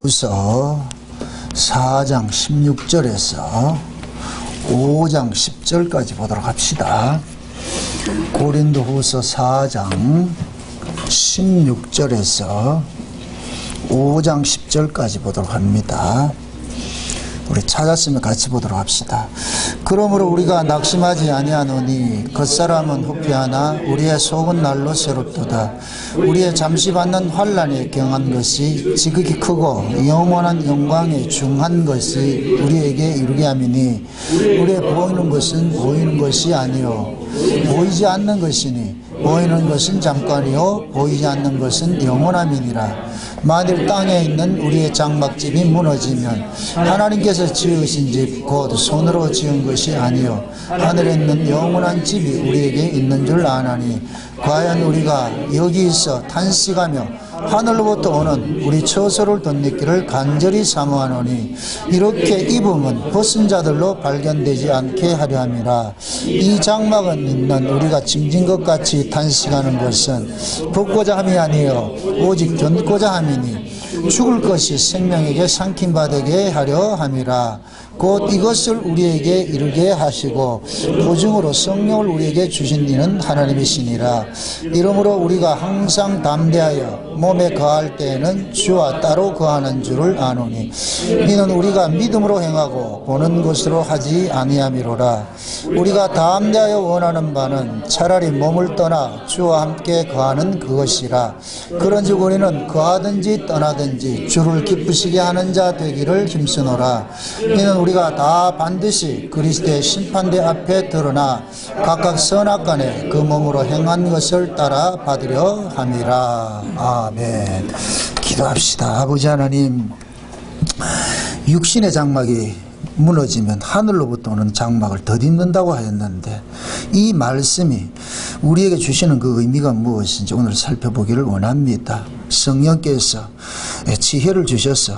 후서 4장 16절에서 5장 10절까지 보도록 합시다. 고린도후서 4장 16절에서 5장 10절까지 보도록 합니다. 우리 찾았으면 같이 보도록 합시다. 그러므로 우리가 낙심하지 아니하노니 겉사람은 후피하나 우리의 속은 날로 새롭도다. 우리의 잠시 받는 환난에 경한 것이 지극히 크고 영원한 영광에 중한 것이 우리에게 이루게 함이니 우리의 보이는 것은 보이는 것이 아니요 보이지 않는 것이니 보이는 것은 잠깐이요 보이지 않는 것은 영원함이니라. 만일 땅에 있는 우리의 장막집이 무너지면 하나님께서 지으신 집 곧 손으로 지은 것이 아니요 하늘에 있는 영원한 집이 우리에게 있는 줄 아나니 과연 우리가 여기 있어 탄식하며 하늘로부터 오는 우리 처소를 덧입기를 간절히 사모하노니 이렇게 입음은 벗은 자들로 발견되지 않게 하려 함이라. 이 장막은 있는 우리가 짐진 것 같이 탄식하는 것은 벗고자 함이 아니요 오직 견고자 함이니 죽을 것이 생명에게 삼킴받게 하려 함이라. 곧 이것을 우리에게 이루게 하시고 보증으로 성령을 우리에게 주신 이는 하나님이시니라. 이러므로 우리가 항상 담대하여 몸에 거할 때에는 주와 따로 거하는 줄을 아노니 이는 우리가 믿음으로 행하고 보는 것으로 하지 아니함이로라. 우리가 담대하여 원하는 바는 차라리 몸을 떠나 주와 함께 거하는 그것이라. 그런즉 우리는 거하든지 떠나든지 주를 기쁘시게 하는 자 되기를 힘쓰노라. 이는 우리가 다 반드시 그리스도의 심판대 앞에 드러나 각각 선악간에 그 몸으로 행한 것을 따라 받으려 함이라. 아멘. 기도합시다. 아버지 하나님, 육신의 장막이 무너지면 하늘로부터 오는 장막을 덧입는다고 하였는데 이 말씀이 우리에게 주시는 그 의미가 무엇인지 오늘 살펴보기를 원합니다. 성령께서 지혜를 주셔서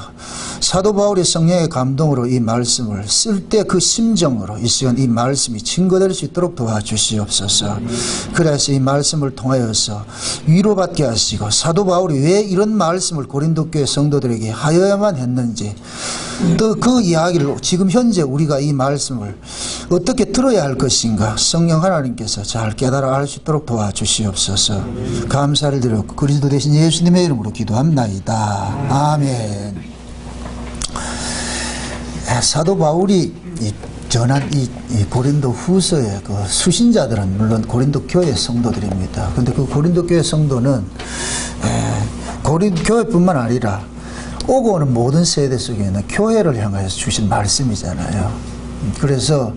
사도 바울이 성령의 감동으로 이 말씀을 쓸 때 그 심정으로 이 시간 이 말씀이 증거될 수 있도록 도와주시옵소서. 그래서 이 말씀을 통하여서 위로받게 하시고 사도 바울이 왜 이런 말씀을 고린도 교회 성도들에게 하여야만 했는지 또 그 이야기를 지금 현재 우리가 이 말씀을 어떻게 들어야 할 것인가 성령 하나님께서 잘 깨달아 알 수 있도록 도와주시옵소서. 감사를 드렸고 그리스도 대신 예수님의 이름으로 기도합나이다. 아멘. 사도 바울이 전한 이 고린도 후서의 그 수신자들은 물론 고린도 교회 성도들입니다. 그런데 그 고린도 교회 성도는 고린도 교회뿐만 아니라 오고 오는 모든 세대 속에 있는 교회를 향해서 주신 말씀이잖아요. 그래서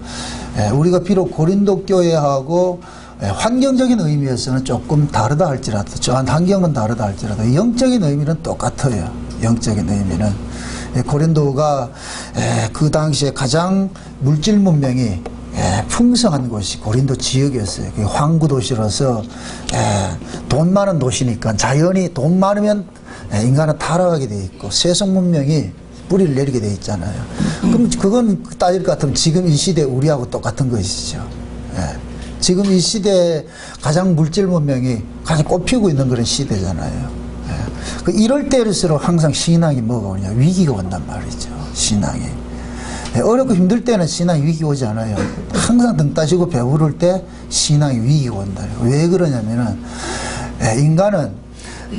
우리가 비록 고린도 교회하고 환경적인 의미에서는 조금 다르다 할지라도 저한 환경은 다르다 할지라도 영적인 의미는 똑같아요. 영적인 의미는 고린도가 그 당시에 가장 물질 문명이 풍성한 곳이 고린도 지역이었어요. 황구 도시로서 돈 많은 도시니까 자연이 돈 많으면 인간은 타락하게 돼 있고 세속 문명이 뿌리를 내리게 돼 있잖아요. 그럼 그건 따질 것 같으면 지금 이 시대 우리하고 똑같은 것이죠. 지금 이 시대에 가장 물질 문명이 가장 꽃피우고 있는 그런 시대잖아요. 이럴 때일수록 항상 신앙이 뭐가 오냐 위기가 온단 말이죠. 신앙이 어렵고 힘들 때는 신앙이 위기가 오지 않아요. 항상 등 따시고 배부를 때 신앙이 위기가 온다. 왜 그러냐면은 인간은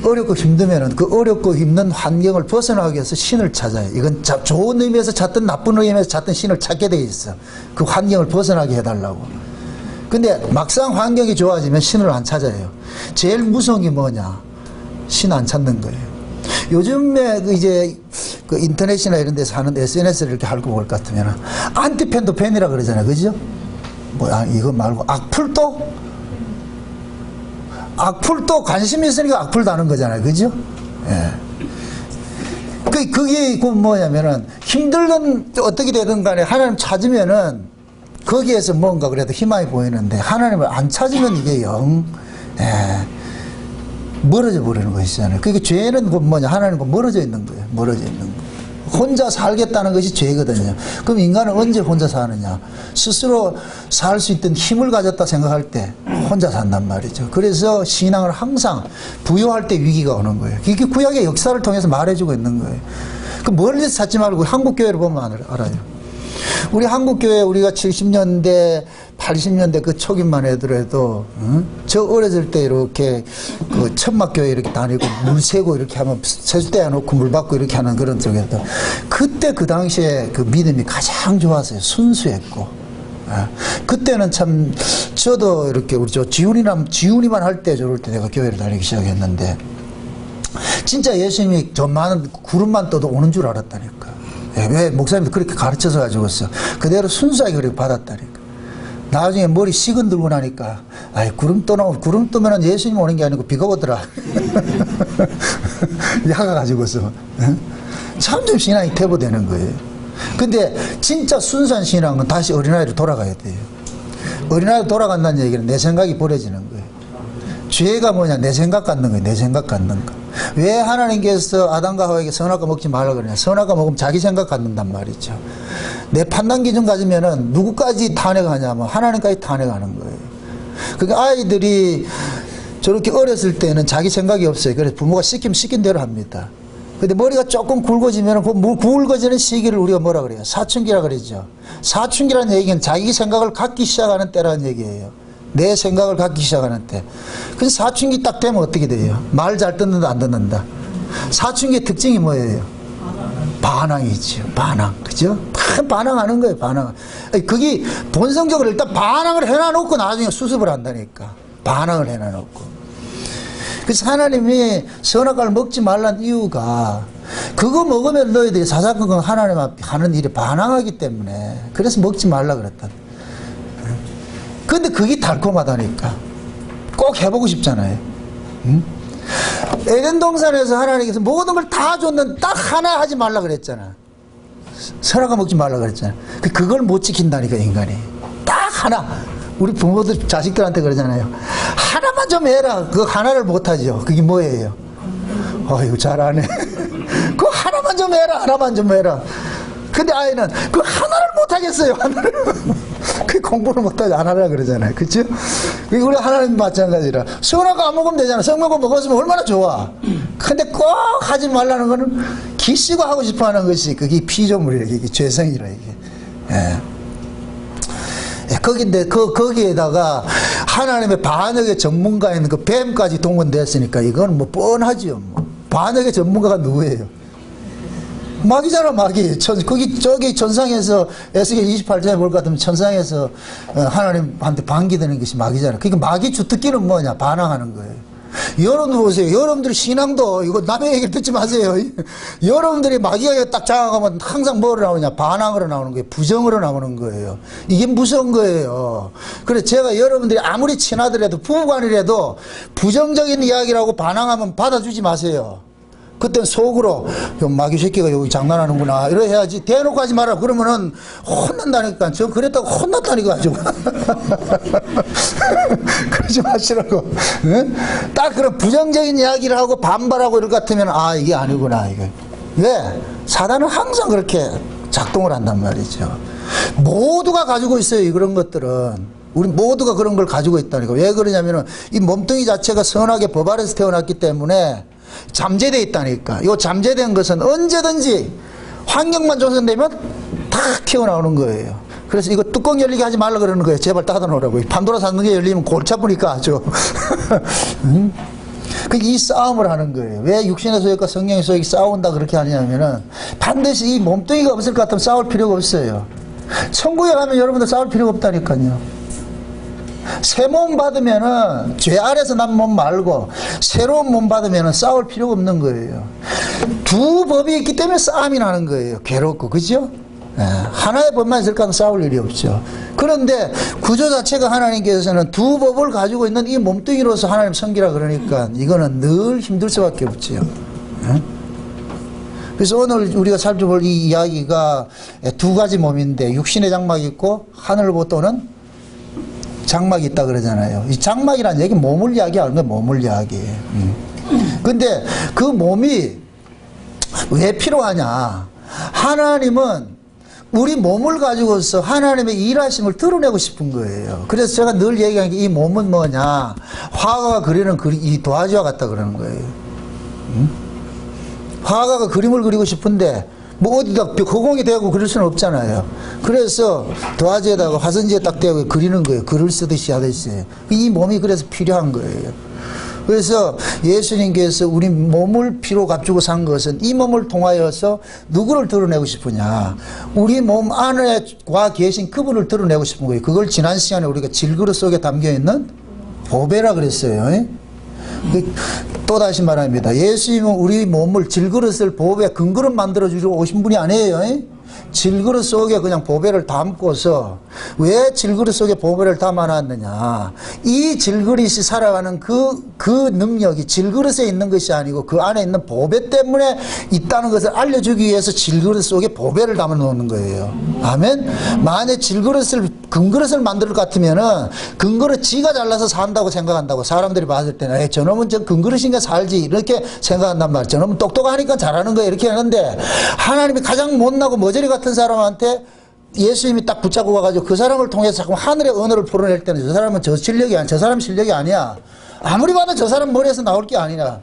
어렵고 힘들면은 그 어렵고 힘든 환경을 벗어나기 위해서 신을 찾아요. 이건 좋은 의미에서 찾든 나쁜 의미에서 찾든 신을 찾게 돼 있어. 그 환경을 벗어나게 해달라고. 근데 막상 환경이 좋아지면 신을 안 찾아요. 제일 무서운 게 뭐냐? 신 안 찾는 거예요. 요즘에 이제 그 인터넷이나 이런 데서 하는 SNS를 이렇게 할고 볼 것 같으면 안티팬도 팬이라 그러잖아요. 그죠? 이거 말고 악플도 관심 있으니까 악플도 하는 거잖아요. 그죠? 예. 그게 뭐냐면은 힘들든 어떻게 되든 간에 하나님 찾으면은 거기에서 뭔가 그래도 희망이 보이는데 하나님을 안 찾으면 이게 멀어져 버리는 것이잖아요. 그러니까 죄는 뭐냐? 하나님과 멀어져 있는 거예요. 멀어져 있는 거. 혼자 살겠다는 것이 죄거든요. 그럼 인간은 언제 혼자 사느냐? 스스로 살 수 있던 힘을 가졌다 생각할 때 혼자 산단 말이죠. 그래서 신앙을 항상 부여할 때 위기가 오는 거예요. 이게 구약의 역사를 통해서 말해주고 있는 거예요. 그 멀리서 찾지 말고 한국교회를 보면 알아요. 우리 한국교회 우리가 70년대 80년대 그 초기만 해더라도 저 어렸을 때 이렇게 그 천막교회 이렇게 다니고 물 새고 이렇게 하면 세숫대 놓고 물 받고 이렇게 하는 그런 쪽에도 그때 그 당시에 그 믿음이 가장 좋았어요. 순수했고. 그때는 참 저도 이렇게 우리 저 지훈이만 할 때 저럴 때 내가 교회를 다니기 시작했는데 진짜 예수님이 저 많은 구름만 떠도 오는 줄 알았다니까. 왜 목사님도 그렇게 가르쳐서 가지고서 그대로 순수하게 그렇게 받았다니까. 나중에 머리 시근 들고 나니까 아이 구름 뜨면은 예수님 오는 게 아니고 비가 오더라. 야가 가지고서 참 좀 신앙이 퇴보되는 거예요. 근데 진짜 순수한 신앙은 다시 어린아이로 돌아가야 돼요. 어린아이로 돌아간다는 얘기는 내 생각이 버려지는 거예요. 죄가 뭐냐? 내 생각 갖는 거예요. 내 생각 갖는 거. 왜 하나님께서 아담과 하와에게 선악과 먹지 말라 그러냐? 선악과 먹으면 자기 생각 갖는단 말이죠. 내 판단 기준 가지면은 누구까지 탄핵하냐면 하나님까지 탄핵하는 거예요. 그러니까 아이들이 저렇게 어렸을 때는 자기 생각이 없어요. 그래서 부모가 시키면 시킨 대로 합니다. 근데 머리가 조금 굵어지면 그 굵어지는 시기를 우리가 뭐라 그래요? 사춘기라 그러죠. 사춘기라는 얘기는 자기 생각을 갖기 시작하는 때라는 얘기예요. 내 생각을 갖기 시작하는 때. 그래서 사춘기 딱 되면 어떻게 돼요? 말 잘 듣는다 안 듣는다. 사춘기의 특징이 뭐예요? 반항이죠. 반항. 그죠? 반항하는 거예요. 반항. 그게 본성적으로 일단 반항을 해놔놓고 나중에 수습을 한다니까. 반항을 해놔놓고. 그래서 하나님이 선악과를 먹지 말란 이유가 그거 먹으면 너희들이 사사건건 하나님 앞에 하는 일에 반항하기 때문에 그래서 먹지 말라 그랬다. 근데 그게 달콤하다니까. 꼭 해보고 싶잖아요. 에덴 동산에서 하나님께서 모든 걸 다 줬는데 딱 하나 하지 말라 그랬잖아. 선악과 먹지 말라 그랬잖아. 그걸 못 지킨다니까 인간이. 딱 하나. 우리 부모들 자식들한테 그러잖아요. 하나만 좀 해라. 그 하나를 못하죠. 그게 뭐예요? 어휴 잘하네. 그 하나만 좀 해라. 하나만 좀 해라. 근데 아이는 그 하나를 못하겠어요. 하나를. 그 공부를 못하지 안 하라 그러잖아요. 그쵸? 우리 하나님 마찬가지라. 선악과 안 먹으면 되잖아. 성먹고 먹었으면 얼마나 좋아. 근데 꼭 하지 말라는 거는 기시고 하고 싶어 하는 것이 그게 피조물이라. 이게 죄성이라 이게. 예. 거기에다가 하나님의 반역의 전문가인 그 뱀까지 동원됐으니까 이건 뭐 뻔하지요. 뭐. 반역의 전문가가 누구예요? 마귀잖아, 마귀. 저기 천상에서 에스겔 28장에 볼 것 같으면 천상에서 하나님한테 반기되는 것이 마귀잖아. 그러니까 마귀 주특기는 뭐냐? 반항하는 거예요. 여러분들 보세요. 여러분들이 신앙도 이거 남의 얘기를 듣지 마세요. 여러분들이 마귀가 딱 장악하면 항상 뭐로 나오냐? 반항으로 나오는 거예요. 부정으로 나오는 거예요. 이게 무서운 거예요. 그래서 제가 여러분들이 아무리 친하더라도 부부간이라도 부정적인 이야기라고 반항하면 받아주지 마세요. 그때는 속으로 마귀 새끼가 여기 장난하는구나 이래 해야지. 대놓고 하지 마라. 그러면은 혼난다니까. 저 그랬다고 혼났다니까 가지고. 그러지 마시라고. 응? 딱 그런 부정적인 이야기를 하고 반발하고 이럴 것 같으면 아 이게 아니구나 이게. 왜? 사단은 항상 그렇게 작동을 한단 말이죠. 모두가 가지고 있어요. 그런 것들은. 우리 모두가 그런 걸 가지고 있다니까. 왜 그러냐면은 이 몸뚱이 자체가 선하게 법 아래서 태어났기 때문에 잠재되어 있다니까. 이 잠재된 것은 언제든지 환경만 조성되면 다 튀어나오는 거예요. 그래서 이거 뚜껑 열리게 하지 말라 그러는 거예요. 제발 닫아놓으라고. 판도라 산등에 열리면 골치 아프니까 아주. 이 싸움을 하는 거예요. 왜 육신의 소욕과 성령의 소욕이 싸운다 그렇게 하냐면은 반드시 이 몸뚱이가 없을 것 같으면 싸울 필요가 없어요. 천국에 가면 여러분들 싸울 필요가 없다니까요. 새 몸 받으면은 죄 아래서 난 몸 말고 새로운 몸 받으면은 싸울 필요가 없는 거예요. 두 법이 있기 때문에 싸움이 나는 거예요. 괴롭고. 그죠? 예, 하나의 법만 있을 거는 싸울 일이 없죠. 그런데 구조 자체가 하나님께서는 두 법을 가지고 있는 이 몸뚱이로서 하나님 섬기라 그러니까 이거는 늘 힘들 수밖에 없죠. 예? 그래서 오늘 우리가 살펴볼 이 이야기가 두 가지 몸인데 육신의 장막이 있고 하늘로 떠는 장막이 있다 그러잖아요. 이 장막이라는 얘기 몸을 이야기하는 거예요. 몸을 이야기해요. 근데 그 몸이 왜 필요하냐? 하나님은 우리 몸을 가지고서 하나님의 일하심을 드러내고 싶은 거예요. 그래서 제가 늘 얘기하는 게 이 몸은 뭐냐? 화가가 그리는 이 도화지와 같다 그러는 거예요. 화가가 그림을 그리고 싶은데 뭐 어디다 허공에 대고 그릴 수는 없잖아요. 그래서 도화지에다가 화선지에 딱 대고 그리는 거예요. 글을 쓰듯이 하듯이. 이 몸이 그래서 필요한 거예요. 그래서 예수님께서 우리 몸을 피로 값주고 산 것은 이 몸을 통하여서 누구를 드러내고 싶으냐. 우리 몸 안에 와 계신 그분을 드러내고 싶은 거예요. 그걸 지난 시간에 우리가 질그릇 속에 담겨있는 보배라 그랬어요. 또다시 말합니다. 예수님은 우리 몸을 질그릇을 보배 금그릇 만들어 주시고 오신 분이 아니에요. 질그릇 속에 그냥 보배를 담고서 왜 질그릇 속에 보배를 담아놨느냐. 이 질그릇이 살아가는 그 능력이 질그릇에 있는 것이 아니고 그 안에 있는 보배 때문에 있다는 것을 알려주기 위해서 질그릇 속에 보배를 담아 놓는 거예요. 아멘. 만약 질그릇을 금그릇을 만들 것 같으면은 금그릇 지가 잘나서 산다고 생각한다고 사람들이 봤을 때는 저놈은 저 금그릇인가 살지 이렇게 생각한단 말이죠. 저놈은 똑똑하니까 잘하는 거야 이렇게 하는데 하나님이 가장 못나고 머저리 같은 사람한테 예수님이 딱 붙잡고 가가지고 그 사람을 통해서 자꾸 하늘의 언어를 풀어낼 때는 저 사람은 저 실력이 아니야. 저 사람 실력이 아니야. 아무리 봐도 저 사람 머리에서 나올 게 아니라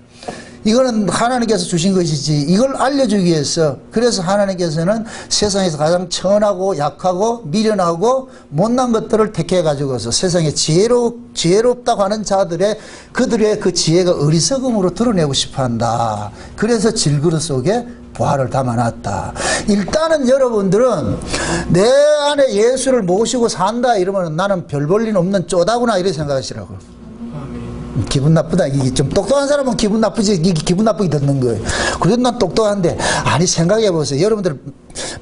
이거는 하나님께서 주신 것이지. 이걸 알려주기 위해서 그래서 하나님께서는 세상에서 가장 천하고 약하고 미련하고 못난 것들을 택해 가지고서 세상에 지혜롭다고 하는 자들의 그들의 그 지혜가 어리석음으로 드러내고 싶어한다. 그래서 질그릇 속에 보화를 담아놨다. 일단은 여러분들은 내 안에 예수를 모시고 산다 이러면 나는 별 볼 일 없는 쪼다구나 이렇게 생각하시라고. 기분 나쁘다. 이게 좀 똑똑한 사람은 기분 나쁘지. 이게 기분 나쁘게 듣는 거예요. 그래도 난 똑똑한데 아니 생각해 보세요. 여러분들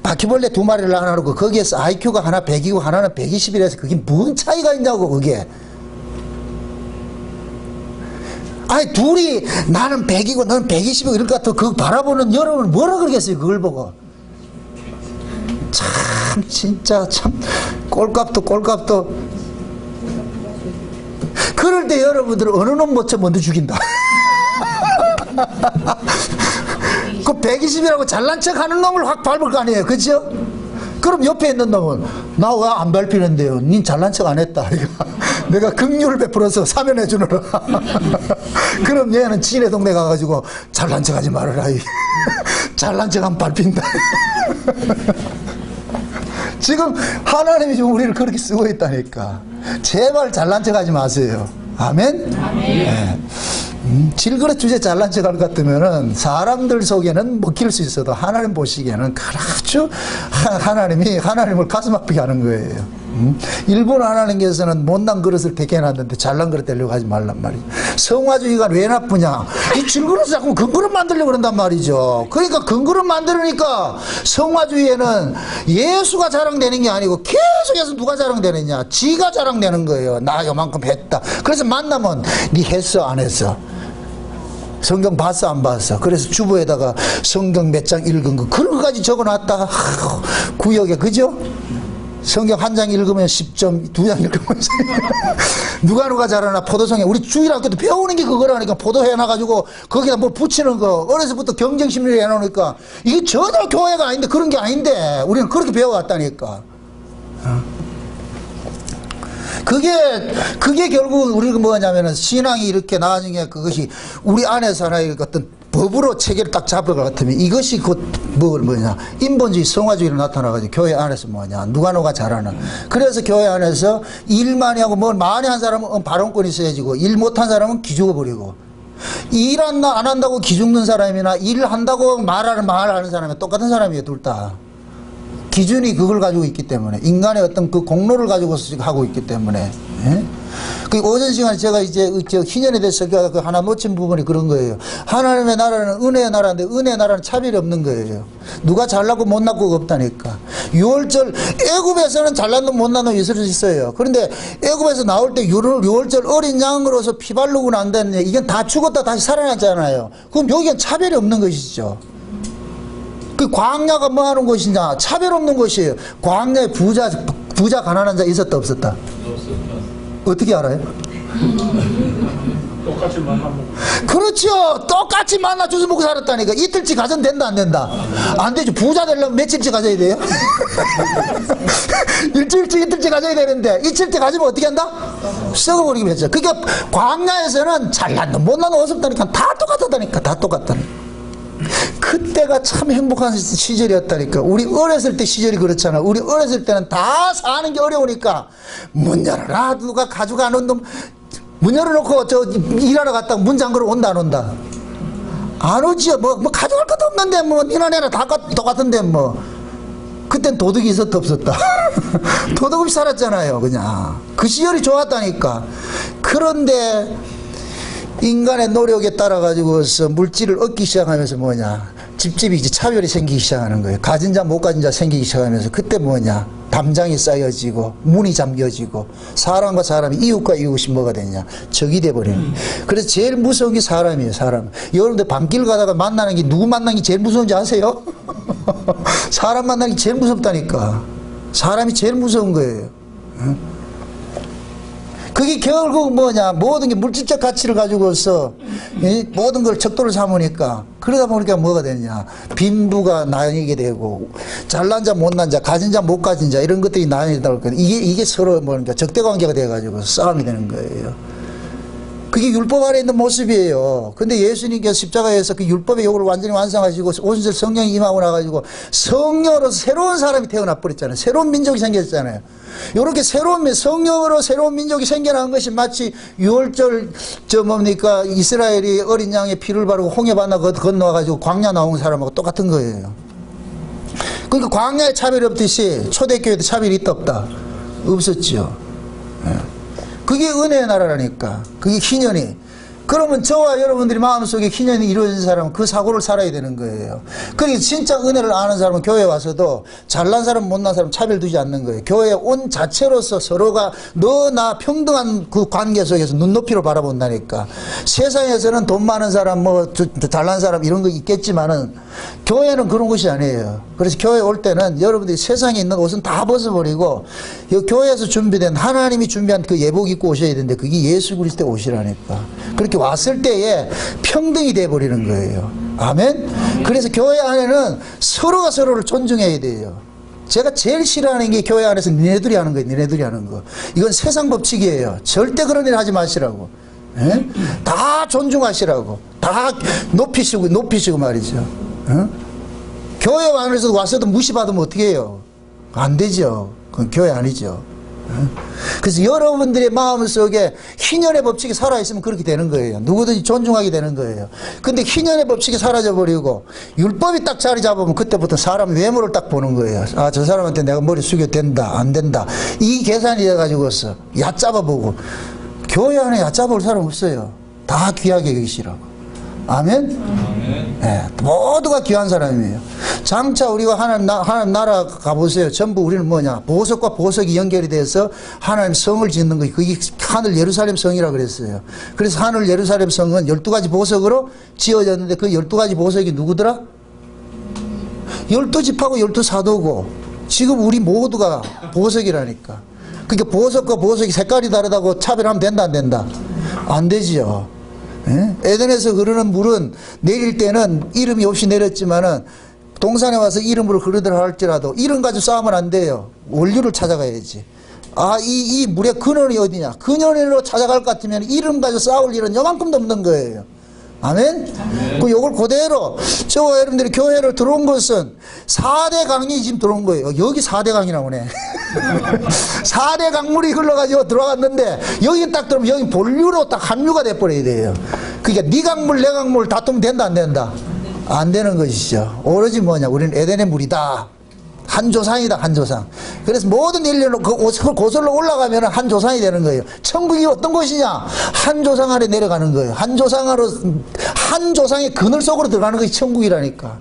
바퀴벌레 2마리를 하나 놓고 거기에서 IQ가 하나 100이고 하나는 120이라서 그게 뭔 차이가 있냐고 그게. 아니 둘이 나는 100이고 너는 120이고 이럴 것 같아. 그거 바라보는 여러분은 뭐라 그러겠어요. 그걸 보고. 참 진짜 참 꼴값도 그럴 때 여러분들 어느 놈 못쳐 먼저 죽인다. 그 120이라고 잘난 척 하는 놈을 확 밟을 거 아니에요. 그죠? 그럼 옆에 있는 놈은 나 왜 안 밟히는데요? 닌 잘난 척 안 했다. 내가 긍휼을 베풀어서 사면해 주느라. 그럼 얘는 지네 동네 가가지고 잘난 척 하지 말아라. 잘난 척 하면 밟힌다. 지금 하나님이 지금 우리를 그렇게 쓰고 있다니까. 제발 잘난 척 하지 마세요. 아멘? 아멘. 네. 질그릇 주제 잘난 척 할 것 같으면은 사람들 속에는 먹힐 수 있어도 하나님 보시기에는 아주 하나님을 가슴 아프게 하는 거예요. 일본 하나님께서는 못난 그릇을 택해놨는데 잘난 그릇 되려고 하지 말란 말이에요. 성화주의가 왜 나쁘냐. 이 질그릇을 자꾸 금그릇 만들려고 그런단 말이죠. 그러니까 금그릇 만드니까 성화주의에는 예수가 자랑되는 게 아니고 계속해서 누가 자랑되느냐. 지가 자랑되는 거예요. 나 요만큼 했다. 그래서 만나면 니 했어 안 했어. 성경 봤어 안 봤어. 그래서 주부에다가 성경 몇 장 읽은 거 그런 거까지 적어놨다. 구역에 그죠? 성경 한 장 읽으면 10점, 2장 읽으면 누가 잘하나 포도성에 우리 주일학교도 배우는 게 그거라니까. 포도 해놔가지고 거기다 뭐 붙이는 거 어려서부터 경쟁심리를 해놓으니까 이게 전혀 교회가 아닌데 그런 게 아닌데 우리는 그렇게 배워왔다니까. 그게 결국 우리가 뭐냐면은 신앙이 이렇게 나중에 그것이 우리 안에서 하나의 어떤 법으로 체계를 딱 잡을 것 같으면 이것이 곧 뭐냐 인본주의 성화주의로 나타나가지고 교회 안에서 뭐냐 누가 잘하는. 그래서 교회 안에서 일 많이 하고 뭘 많이 한 사람은 발언권이 세지고 일 못한 사람은 기죽어버리고 일 안 한다고 기죽는 사람이나 일 한다고 말하는 사람이 똑같은 사람이에요. 둘 다. 기준이 그걸 가지고 있기 때문에 인간의 어떤 그 공로를 가지고 하고 있기 때문에. 예? 그 오전 시간에 제가 이제 희년에 대해서 그 하나 놓친 부분이 그런 거예요. 하나님의 나라는 은혜의 나라인데 은혜의 나라는 차별이 없는 거예요. 누가 잘나고 못나고가 없다니까. 6월절 애굽에서는 잘난 놈 못난 놈 있을 수 있어요. 그런데 애굽에서 나올 때 6월절 어린 양으로서 피 바르고 난 다음에 이건 다 죽었다 다시 살아났잖아요. 그럼 여기엔 차별이 없는 것이죠. 그 광야가 뭐 하는 곳이냐? 차별 없는 곳이에요. 광야에 부자 가난한 자 있었다 없었다? 어떻게 알아요? 똑같이 만나고. 그렇죠. 똑같이 만나 주워 먹고 살았다니까. 이틀치 가전 된다 안 된다? 안 되죠. 부자 되려면 며칠치 가져야 돼요? 일주일치 이틀치 가져야 되는데 이틀치 가지면 어떻게 한다? 썩어버리게 했죠. 그러니까 광야에서는 잘난 놈 못난 놈 없었다니까. 다 똑같았다니까. 다 똑같다니까. 그 그때가 참 행복한 시절이었다니까. 우리 어렸을 때 시절이 그렇잖아. 우리 어렸을 때는 다 사는 게 어려우니까 문 열어라, 누가 가져가는 놈 문 열어놓고 저 일하러 갔다가 문 잠그러 온다 안 온다? 안 오지요. 뭐 가져갈 것도 없는데 뭐 니나 내나 다 똑같은데 뭐. 그땐 도덕이 있었다 없었다? 도덕 없이 살았잖아요. 그냥 그 시절이 좋았다니까. 그런데 인간의 노력에 따라 가지고서 물질을 얻기 시작하면서 뭐냐, 집집이 이제 차별이 생기기 시작하는 거예요. 가진 자 못 가진 자 생기기 시작하면서 그때 뭐냐, 담장이 쌓여지고 문이 잠겨지고 사람과 사람이, 이웃과 이웃이 뭐가 되냐, 적이 돼버리는 거예요. 그래서 제일 무서운 게 사람이에요. 사람. 여러분들 밤길 가다가 만나는 게, 누구 만나는 게 제일 무서운지 아세요? 사람 만나는 게 제일 무섭다니까. 사람이 제일 무서운 거예요. 응? 그게 결국 뭐냐, 모든 게 물질적 가치를 가지고서 모든 걸 척도를 삼으니까, 그러다 보니까 뭐가 되냐, 빈부가 나뉘게 되고, 잘난 자 못난 자, 가진 자 못 가진 자, 이런 것들이 나뉘다 보니까 이게 서로 뭐니까 적대관계가 돼가지고 싸움이 되는 거예요. 그게 율법 아래 있는 모습이에요. 근데 예수님께서 십자가에서 그 율법의 요구를 완전히 완성하시고 온실 성령이 임하고 나가지고 성령으로 새로운 사람이 태어나 버렸잖아요. 새로운 민족이 생겼잖아요. 이렇게 새로운, 성령으로 새로운 민족이 생겨난 것이 마치 6월절 뭡니까, 이스라엘이 어린 양의 피를 바르고 홍해 바다 건너와가지고 광야 나온 사람하고 똑같은 거예요. 그러니까 광야에 차별이 없듯이 초대교회도 차별이 있다 없다? 없었죠. 그게 은혜의 나라라니까. 그게 희년이. 그러면 저와 여러분들이 마음속에 희년이 이루어진 사람은 그 사고를 살아야 되는 거예요. 그러니까 진짜 은혜를 아는 사람은 교회에 와서도 잘난 사람 못난 사람 차별 두지 않는 거예요. 교회 온 자체로서 서로가 너 나 평등한 그 관계 속에서 눈높이로 바라본다니까. 세상에서는 돈 많은 사람 뭐 잘난 사람 이런 거 있겠지만은 교회는 그런 것이 아니에요. 그래서 교회 올 때는 여러분들이 세상에 있는 옷은 다 벗어버리고 교회에서 준비된, 하나님이 준비한 그 예복 입고 오셔야 되는데 그게 예수 그리스도의 옷이라니까. 그렇게 왔을 때에 평등이 돼버리는 거예요. 아멘? 그래서 교회 안에는 서로가 서로를 존중해야 돼요. 제가 제일 싫어하는 게 교회 안에서 니네들이 하는 거예요. 니네들이 하는 거. 이건 세상 법칙이에요. 절대 그런 일 하지 마시라고. 에? 다 존중하시라고. 다 높이시고 말이죠. 에? 교회 안에서 왔어도 무시받으면 어떻게 해요? 안 되죠. 그건 교회 아니죠. 그래서 여러분들의 마음속에 희년의 법칙이 살아있으면 그렇게 되는 거예요. 누구든지 존중하게 되는 거예요. 근데 희년의 법칙이 사라져버리고 율법이 딱 자리 잡으면 그때부터 사람 외모를 딱 보는 거예요. 아, 저 사람한테 내가 머리 숙여도 된다, 안 된다. 이 계산이 돼가지고서 얕잡아보고. 교회 안에 얕잡을 사람 없어요. 다 귀하게 여기시라고. 아멘? 네, 모두가 귀한 사람이에요. 장차 우리가 하나님 나라 가보세요. 전부 우리는 뭐냐, 보석과 보석이 연결이 돼서 하나님 성을 짓는 거예요. 그게 하늘 예루살렘 성이라고 그랬어요. 그래서 하늘 예루살렘 성은 12가지 보석으로 지어졌는데 그 12가지 보석이 누구더라? 12지파고 12사도고 지금 우리 모두가 보석이라니까. 그러니까 보석과 보석이 색깔이 다르다고 차별하면 된다 안 된다? 안 되지요. 예? 에덴에서 흐르는 물은 내릴 때는 이름이 없이 내렸지만은 동산에 와서 이름으로 흐르더라 할지라도 이름 가지고 싸우면 안 돼요. 원료를 찾아가야지. 아, 이 물의 근원이 어디냐? 근원으로 찾아갈 것 같으면 이름 가지고 싸울 일은 요만큼도 없는 거예요. 아멘? 그 요걸 그대로 저와 여러분들이 교회를 들어온 것은 4대 강이 지금 들어온 거예요. 여기 4대 강이 나오네. 4대 강물이 흘러가지고 들어갔는데 여기 딱 들어오면 여기 본류로 딱 합류가 돼버려야 돼요. 그러니까 네 강물 내 강물 다투면 된다 안 된다? 안 되는 것이죠. 오로지 뭐냐, 우리는 에덴의 물이다. 한 조상이다, 한 조상. 그래서 모든 인류는 그 고설로 올라가면 한 조상이 되는 거예요. 천국이 어떤 곳이냐? 한 조상 아래 내려가는 거예요. 한 조상으로, 한 조상의 그늘 속으로 들어가는 것이 천국이라니까.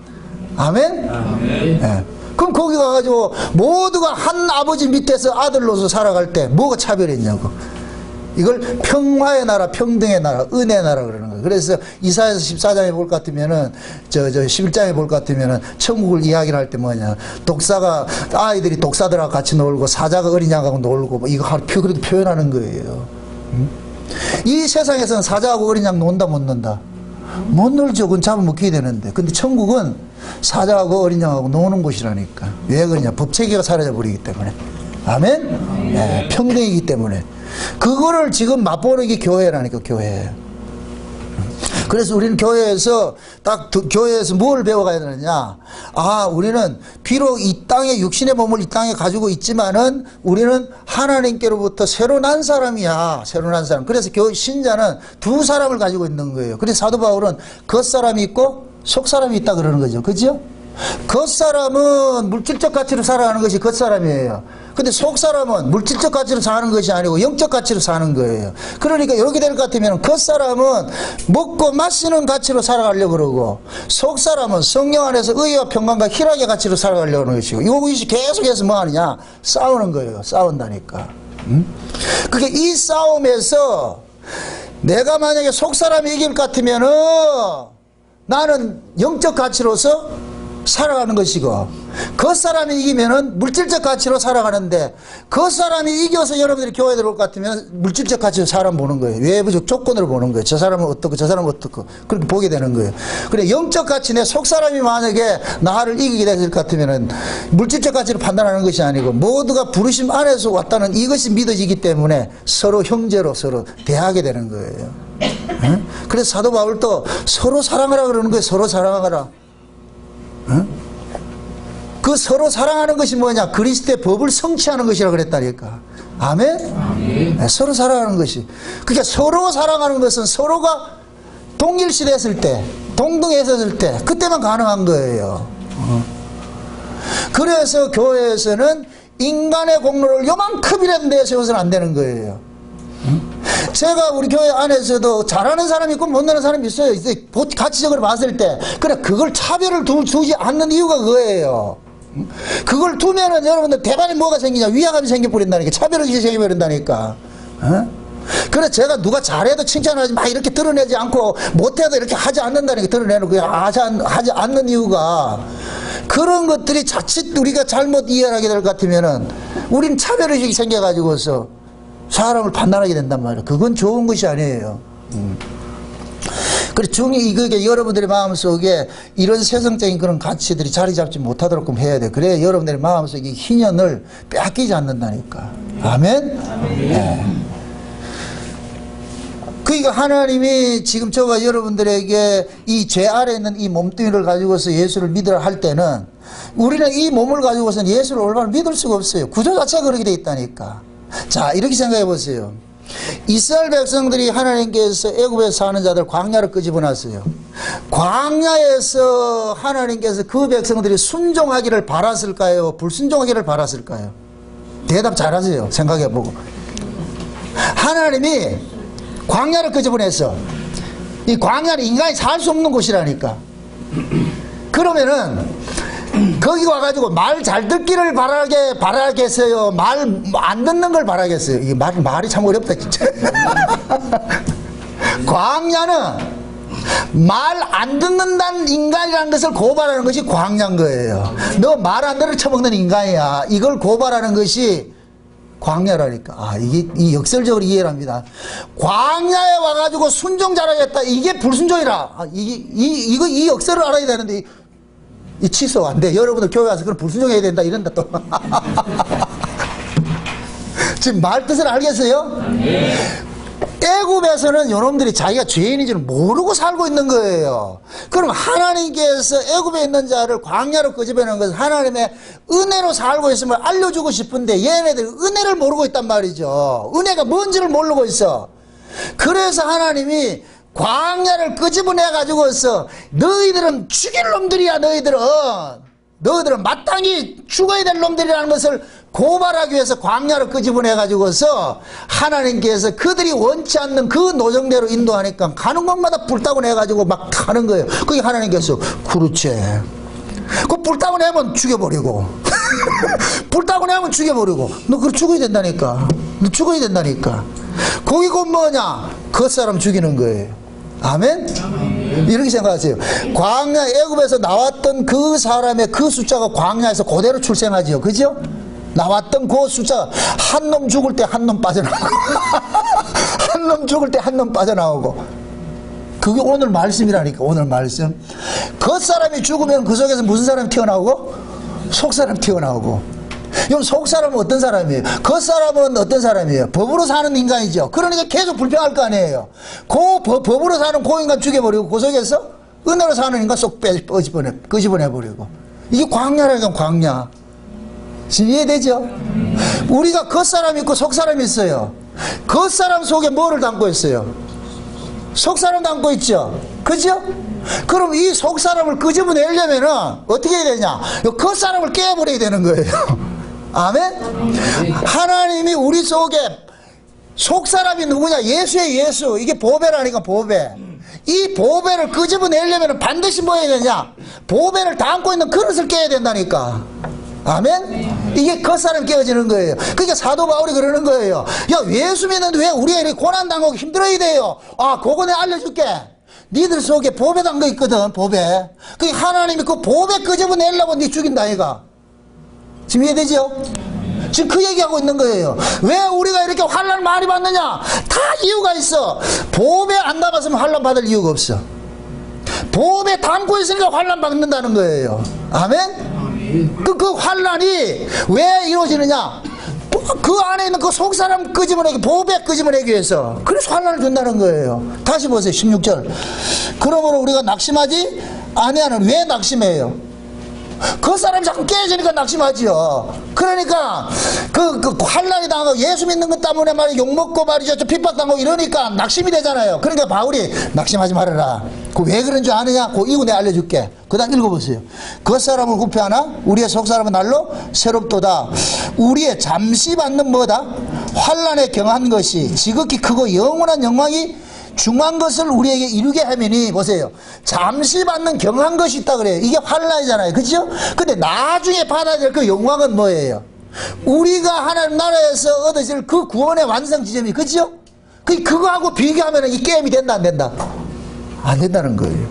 아멘? 아멘. 네. 그럼 거기 가가지고 모두가 한 아버지 밑에서 아들로서 살아갈 때 뭐가 차별했냐고. 이걸 평화의 나라, 평등의 나라, 은혜의 나라 그러는 거예요. 그래서 이사야서 14장에 볼 것 같으면은, 11장에 볼 것 같으면은, 천국을 이야기를 할 때 뭐냐. 독사가, 아이들이 독사들하고 같이 놀고, 사자가 어린 양하고 놀고, 뭐 이거 그렇게 표현하는 거예요. 이 세상에서는 사자하고 어린 양 논다, 못 논다? 못 놀죠. 그건 잡아먹혀야 되는데. 근데 천국은 사자하고 어린 양하고 노는 곳이라니까. 왜 그러냐. 법체계가 사라져버리기 때문에. 아멘? 네, 평등이기 때문에. 그거를 지금 맛보는 게 교회라니까, 교회. 그래서 우리는 교회에서 교회에서 뭘 배워가야 되느냐. 우리는 비록 이 땅에 육신의 몸을 이 땅에 가지고 있지만은 우리는 하나님께로부터 새로 난 사람이야. 새로 난 사람. 그래서 신자는 두 사람을 가지고 있는 거예요. 그래서 사도 바울은 겉사람이 있고 속사람이 있다 그러는 거죠. 그죠? 겉사람은 물질적 가치로 살아가는 것이 겉사람이에요. 근데 속사람은 물질적 가치로 사는 것이 아니고 영적 가치로 사는 거예요. 그러니까 이렇게 될 것 같으면 겉사람은 먹고 마시는 가치로 살아가려고 그러고, 속사람은 성령 안에서 의와 평강과 희락의 가치로 살아가려고 하는 것이고, 이것이 계속해서 뭐 하느냐? 싸우는 거예요. 싸운다니까. 그게 이 싸움에서 내가 만약에 속사람이 이길 것 같으면은 나는 영적 가치로서 살아가는 것이고, 겉사람이 이기면은 물질적 가치로 살아가는데, 겉사람이 이겨서 여러분들이 교회에 들어올 것 같으면 물질적 가치로 사람 보는 거예요. 외부적 조건으로 보는 거예요. 저 사람은 어떻고 저 사람은 어떻고 그렇게 보게 되는 거예요. 그래, 영적 가치, 내 속사람이 만약에 나를 이기게 될 것 같으면은 물질적 가치로 판단하는 것이 아니고 모두가 부르심 안에서 왔다는 이것이 믿어지기 때문에 서로 형제로 서로 대하게 되는 거예요. 응? 그래서 사도 바울도 서로 사랑하라 그러는 거예요. 서로 사랑하라. 응? 그 서로 사랑하는 것이 뭐냐? 그리스도의 법을 성취하는 것이라고 그랬다니까. 아멘? 아멘. 네, 서로 사랑하는 것이. 그러니까 서로 사랑하는 것은 서로가 동일시됐을 때, 동등했을 때, 그때만 가능한 거예요. 그래서 교회에서는 인간의 공로를 요만큼이라도 내세워서는 안 되는 거예요. 제가 우리 교회 안에서도 잘하는 사람이 있고 못하는 사람이 있어요. 가치적으로 봤을 때. 그래, 그걸 차별을 두지 않는 이유가 그거예요. 그걸 두면은 여러분들 대반에 뭐가 생기냐? 위화감이 생겨버린다니까. 차별의식이 생겨버린다니까. 그래, 제가 누가 잘해도 칭찬하지 막 이렇게 드러내지 않고 못해도 이렇게 하지 않는다니까. 드러내놓고 하지 않는 이유가, 그런 것들이 자칫 우리가 잘못 이해하게 될 것 같으면은 우린 차별의식이 생겨가지고서 사람을 판단하게 된단 말이에요. 그건 좋은 것이 아니에요. 그래, 이게 여러분들의 마음속에 이런 세상적인 그런 가치들이 자리 잡지 못하도록 해야 돼. 그래, 여러분들의 마음속에 희년을 빼앗기지 않는다니까. 아멘? 네. 그러니까 하나님이 지금 저와 여러분들에게 이 죄 아래에 있는 이 몸뚱이를 가지고서 예수를 믿으라 할 때는 우리는 이 몸을 가지고서는 예수를 올바로 믿을 수가 없어요. 구조 자체가 그렇게 돼 있다니까. 자, 이렇게 생각해 보세요. 이스라엘 백성들이 하나님께서 애굽에서 사는 자들 광야로 끄집어놨어요. 광야에서 하나님께서 그 백성들이 순종하기를 바랐을까요? 불순종하기를 바랐을까요? 대답 잘하세요. 생각해 보고. 하나님이 광야를 끄집어냈어. 이 광야는 인간이 살 수 없는 곳이라니까. 그러면은 거기 와가지고 말 잘 듣기를 바라겠어요? 말 안 듣는 걸 바라겠어요? 이게 말이 참 어렵다, 진짜. 광야는 말 안 듣는다는 인간이라는 것을 고발하는 것이 광야인 거예요. 너 말 안 들을 처먹는 인간이야. 이걸 고발하는 것이 광야라니까. 이게 역설적으로 이해를 합니다. 광야에 와가지고 순종 잘하겠다. 이게 불순종이라. 이 역설을 알아야 되는데, 이 취소 안 돼. 여러분들 교회 와서 그럼 불순종해야 된다 이런다 또. 지금 말 뜻을 알겠어요? 네. 애굽에서는 요놈들이 자기가 죄인인 줄 모르고 살고 있는 거예요. 그럼 하나님께서 애굽에 있는 자를 광야로 끄집어내는 것은 하나님의 은혜로 살고 있음을 알려주고 싶은데 얘네들이 은혜를 모르고 있단 말이죠. 은혜가 뭔지를 모르고 있어. 그래서 하나님이 광야를 끄집어내 가지고서 너희들은 죽일 놈들이야. 너희들은 마땅히 죽어야 될 놈들이라는 것을 고발하기 위해서 광야를 끄집어내 가지고서 하나님께서 그들이 원치 않는 그 노정대로 인도하니까 가는 곳마다 불타고 내 가지고 막 가는 거예요. 그게 하나님께서 그렇지, 그 불타고 내면 죽여버리고 불타고 내면 죽여버리고 너 그걸 죽어야 된다니까. 너 죽어야 된다니까. 거기 곧 뭐냐? 겉사람 죽이는 거예요. 아멘? 이렇게 생각하세요. 광야 애굽에서 나왔던 그 사람의 그 숫자가 광야에서 그대로 출생하지요. 그죠? 나왔던 그 숫자, 한 놈 죽을 때 한 놈 빠져나오고 한 놈 죽을 때 한 놈 빠져나오고. 그게 오늘 말씀이라니까. 오늘 말씀. 겉사람이 죽으면 그 속에서 무슨 사람이 튀어나오고? 속사람 튀어나오고. 그럼 속사람은 어떤 사람이에요? 겉사람은 어떤 사람이에요? 법으로 사는 인간이죠. 그러니까 계속 불평할 거 아니에요. 법으로 사는 그 인간 죽여버리고 그 속에서 은혜로 사는 인간 쏙 끄집어내버리고. 이게 광야라니까, 광야. 지금 이해되죠? 우리가 겉사람이 있고 속사람이 있어요. 겉사람 속에 뭐를 담고 있어요? 속사람 담고 있죠? 그죠? 그럼 이 속사람을 끄집어내려면은 어떻게 해야 되냐? 겉사람을 깨버려야 되는 거예요. 아멘? 하나님이 우리 속에 속사람이 누구냐? 예수의 예수. 이게 보배라니까, 보배. 이 보배를 끄집어내려면 반드시 뭐 해야 되냐? 보배를 담고 있는 그릇을 깨야 된다니까. 아멘? 이게 겉사람 깨어지는 거예요. 그러니까 사도 바울이 그러는 거예요. 야, 예수 믿는데 왜 우리가 이렇게 고난당하고 힘들어야 돼요? 아, 그거 내가 알려줄게. 니들 속에 보배 담거 있거든, 보배. 그 하나님이 그 보배 끄집어내려고 니 죽인다, 얘가. 지금 이해되죠? 지금 그 얘기하고 있는 거예요. 왜 우리가 이렇게 환난을 많이 받느냐? 다 이유가 있어. 보배 안 담았으면 환난 받을 이유가 없어. 보배 담고 있으니까 환난 받는다는 거예요. 아멘? 그 환난이 왜 이루어지느냐? 그 안에 있는 그 속사람 끄집어내기, 보배 끄집어내기 위해서. 그래서 환난을 준다는 거예요. 다시 보세요. 16절. 그러므로 우리가 낙심하지 아니하는. 왜 낙심해요? 그 사람이 자꾸 깨지니까 낙심하지요. 그러니까 그 환난이 당하고 예수 믿는 것 때문에 말이야 욕먹고 말이죠, 핍박당하고 이러니까 낙심이 되잖아요. 그러니까 바울이 낙심하지 말아라. 그 왜 그런 줄 아느냐? 그 이유 내가 알려줄게. 그 다음 읽어보세요. 그 사람을 구패하나 우리의 속사람은 날로 새롭도다. 우리의 잠시 받는 뭐다? 환난에 경한 것이 지극히 크고 영원한 영광이 중한 것을 우리에게 이루게 하면이, 보세요, 잠시 받는 경한 것이 있다 그래요. 이게 환난이잖아요. 그죠? 근데 나중에 받아야 될 그 영광은 뭐예요? 우리가 하나님 나라에서 얻어질 그 구원의 완성 지점이, 그죠? 그거하고 비교하면 이 게임이 된다, 안 된다? 안 된다는 거예요.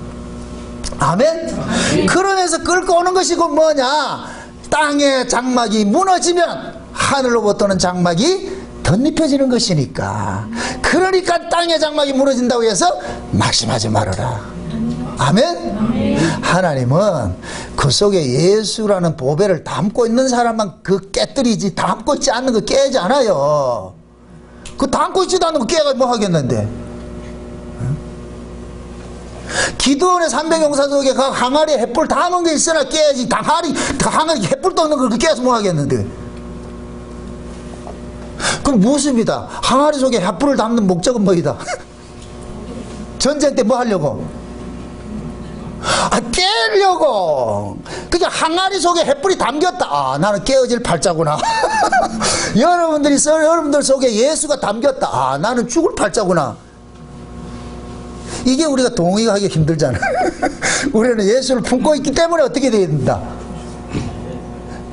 아멘? 그러면서 끌고 오는 것이 그 뭐냐? 땅의 장막이 무너지면 하늘로부터는 장막이 덧입혀지는 것이니까. 그러니까 땅의 장막이 무너진다고 해서 낙심하지 말아라. 아멘? 하나님은 그 속에 예수라는 보배를 담고 있는 사람만 그 깨뜨리지, 담고 있지 않는 거 깨지 않아요. 그 담고 있지도 않는 거 깨가 뭐 하겠는데? 기드온의 300용사 속에 그 항아리에 횃불 담은 게 있으나 깨야지. 항아리 횃불도 없는 걸 깨서 뭐 하겠는데? 그럼 무엇입니다? 항아리 속에 횃불을 담는 목적은 뭐이다? 전쟁 때 뭐 하려고? 깨려고. 그러니까 항아리 속에 횃불이 담겼다. 아, 나는 깨어질 팔자구나. 여러분들 속에 예수가 담겼다. 아, 나는 죽을 팔자구나. 이게 우리가 동의하기 힘들잖아. 우리는 예수를 품고 있기 때문에 어떻게 돼야 된다?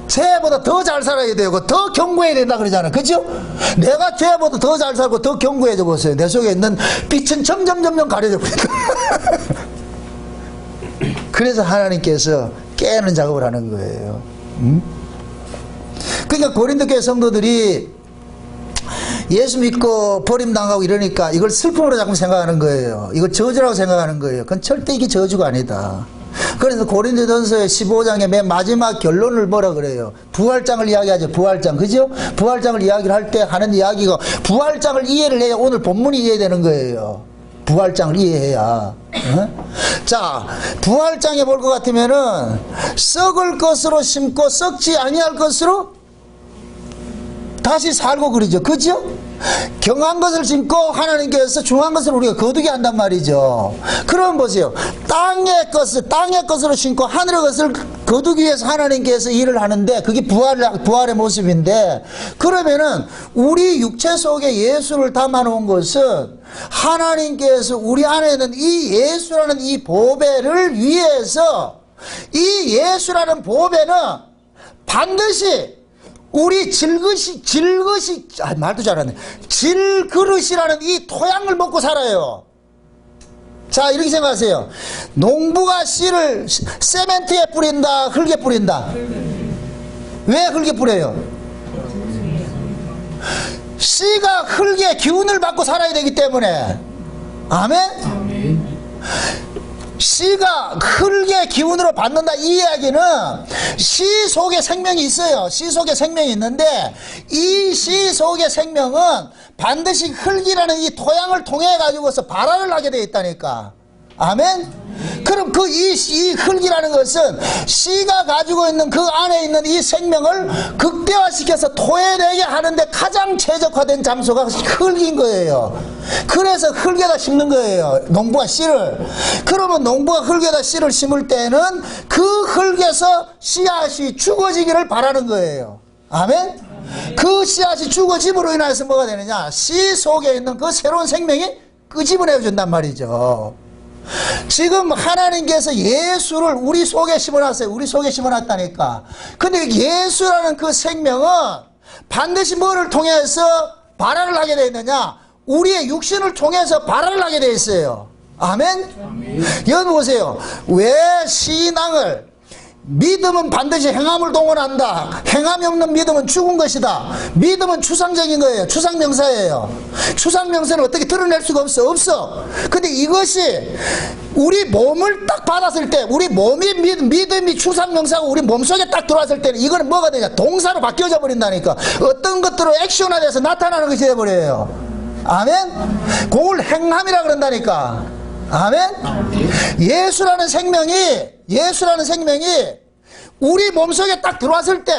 죄보다 더 잘 살아야 되고 더 견고해야 된다 그러잖아. 그죠? 내가 죄보다 더 잘 살고 더 견고해져 보세요. 내 속에 있는 빛은 점점 가려져 버린다. 그래서 하나님께서 깨는 작업을 하는 거예요. 그러니까 고린도 교회 성도들이 예수 믿고 버림당하고 이러니까 이걸 슬픔으로 자꾸 생각하는 거예요. 이걸 저주라고 생각하는 거예요. 그건 절대 이게 저주가 아니다. 그래서 고린도전서의 15장의 맨 마지막 결론을 뭐라 그래요? 부활장을 이야기하죠. 부활장. 그죠? 부활장을 이야기를 할 때 하는 이야기가, 부활장을 이해를 해야 오늘 본문이 이해되는 거예요. 부활장을 이해해야. 어? 자, 부활장에 볼 것 같으면은 썩을 것으로 심고 썩지 아니할 것으로 다시 살고 그러죠. 그죠? 경한 것을 심고 하나님께서 중한 것을 우리가 거두게 한단 말이죠. 그럼 보세요. 땅의 것으로 심고 하늘의 것을 거두기 위해서 하나님께서 일을 하는데 그게 부활의 모습인데, 그러면은 우리 육체 속에 예수를 담아 놓은 것은 하나님께서 우리 안에 있는 이 예수라는 이 보배를 위해서, 이 예수라는 보배는 반드시 우리 말도 잘하네. 질그릇이라는 이 토양을 먹고 살아요. 자, 이렇게 생각하세요. 농부가 씨를 세멘트에 뿌린다, 흙에 뿌린다? 왜 흙에 뿌려요? 씨가 흙의 기운을 받고 살아야 되기 때문에. 아멘? 씨가 흙의 기운으로 받는다, 이 이야기는 씨 속에 생명이 있어요. 씨 속에 생명이 있는데 이 씨 속의 생명은 반드시 흙이라는 이 토양을 통해 가지고서 발화를 하게 되어 있다니까. 아멘? 그럼 이 흙이라는 것은 씨가 가지고 있는 그 안에 있는 이 생명을 극대화시켜서 토해내게 하는데 가장 최적화된 장소가 흙인 거예요. 그래서 흙에다 심는 거예요. 농부가 씨를. 그러면 농부가 흙에다 씨를 심을 때는 그 흙에서 씨앗이 죽어지기를 바라는 거예요. 아멘? 그 씨앗이 죽어짐으로 인해서 뭐가 되느냐? 씨 속에 있는 그 새로운 생명이 끄집어내 준단 말이죠. 지금 하나님께서 예수를 우리 속에 심어놨어요. 우리 속에 심어놨다니까. 근데 예수라는 그 생명은 반드시 뭐를 통해서 발화를 하게 되어 있느냐? 우리의 육신을 통해서 발화를 하게 되어 있어요. 아멘? 여기 보세요. 왜 신앙을, 믿음은 반드시 행함을 동원한다. 행함이 없는 믿음은 죽은 것이다. 믿음은 추상적인 거예요. 추상명사예요. 추상명사는 어떻게 드러낼 수가 없어. 근데 이것이 우리 몸을 딱 받았을 때, 우리 몸이 믿음이 추상명사고 우리 몸속에 딱 들어왔을 때는 이거는 뭐가 되냐? 동사로 바뀌어져 버린다니까. 어떤 것들로 액션화돼서 나타나는 것이 되어버려요. 아멘? 그걸 행함이라 그런다니까. 아멘? 예수라는 생명이 우리 몸속에 딱 들어왔을 때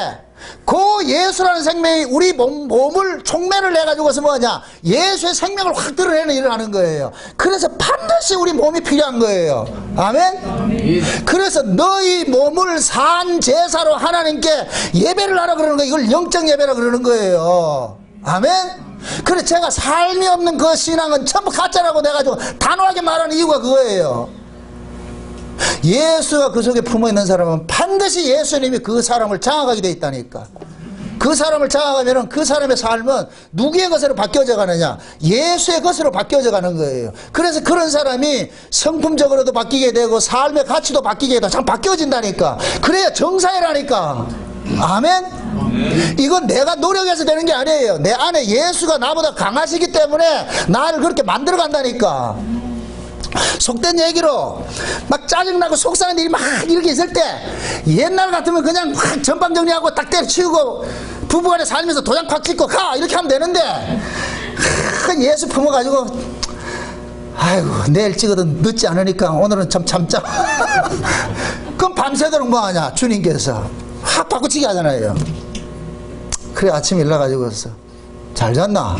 그 예수라는 생명이 우리 몸을 촉매를 내가지고서 뭐냐? 예수의 생명을 확 드러내는 일을 하는 거예요. 그래서 반드시 우리 몸이 필요한 거예요. 아멘? 그래서 너희 몸을 산 제사로 하나님께 예배를 하라 그러는 거예요. 이걸 영적 예배라 그러는 거예요. 아멘? 그래서 제가 삶이 없는 그 신앙은 전부 가짜라고 내가지고 단호하게 말하는 이유가 그거예요. 예수가 그 속에 품어있는 사람은 반드시 예수님이 그 사람을 장악하게 돼 있다니까. 그 사람을 장악하면 그 사람의 삶은 누구의 것으로 바뀌어져 가느냐? 예수의 것으로 바뀌어져 가는 거예요. 그래서 그런 사람이 성품적으로도 바뀌게 되고 삶의 가치도 바뀌게 되고 참 바뀌어진다니까. 그래야 정사이라니까. 아멘? 이건 내가 노력해서 되는 게 아니에요. 내 안에 예수가 나보다 강하시기 때문에 나를 그렇게 만들어 간다니까. 속된 얘기로 막 짜증나고 속상한 일이 막 이렇게 있을 때 옛날 같으면 그냥 확 전방 정리하고 딱 때려치우고 부부간에 살면서 도장 팍 찍고 가 이렇게 하면 되는데 예수 품어가지고 아이고 내일 찍어도 늦지 않으니까 오늘은 참 참자. 그럼 밤새도록 뭐하냐? 주님께서 확 바꾸치기 하잖아요. 그래 아침에 일어나가지고서 잘 잤나?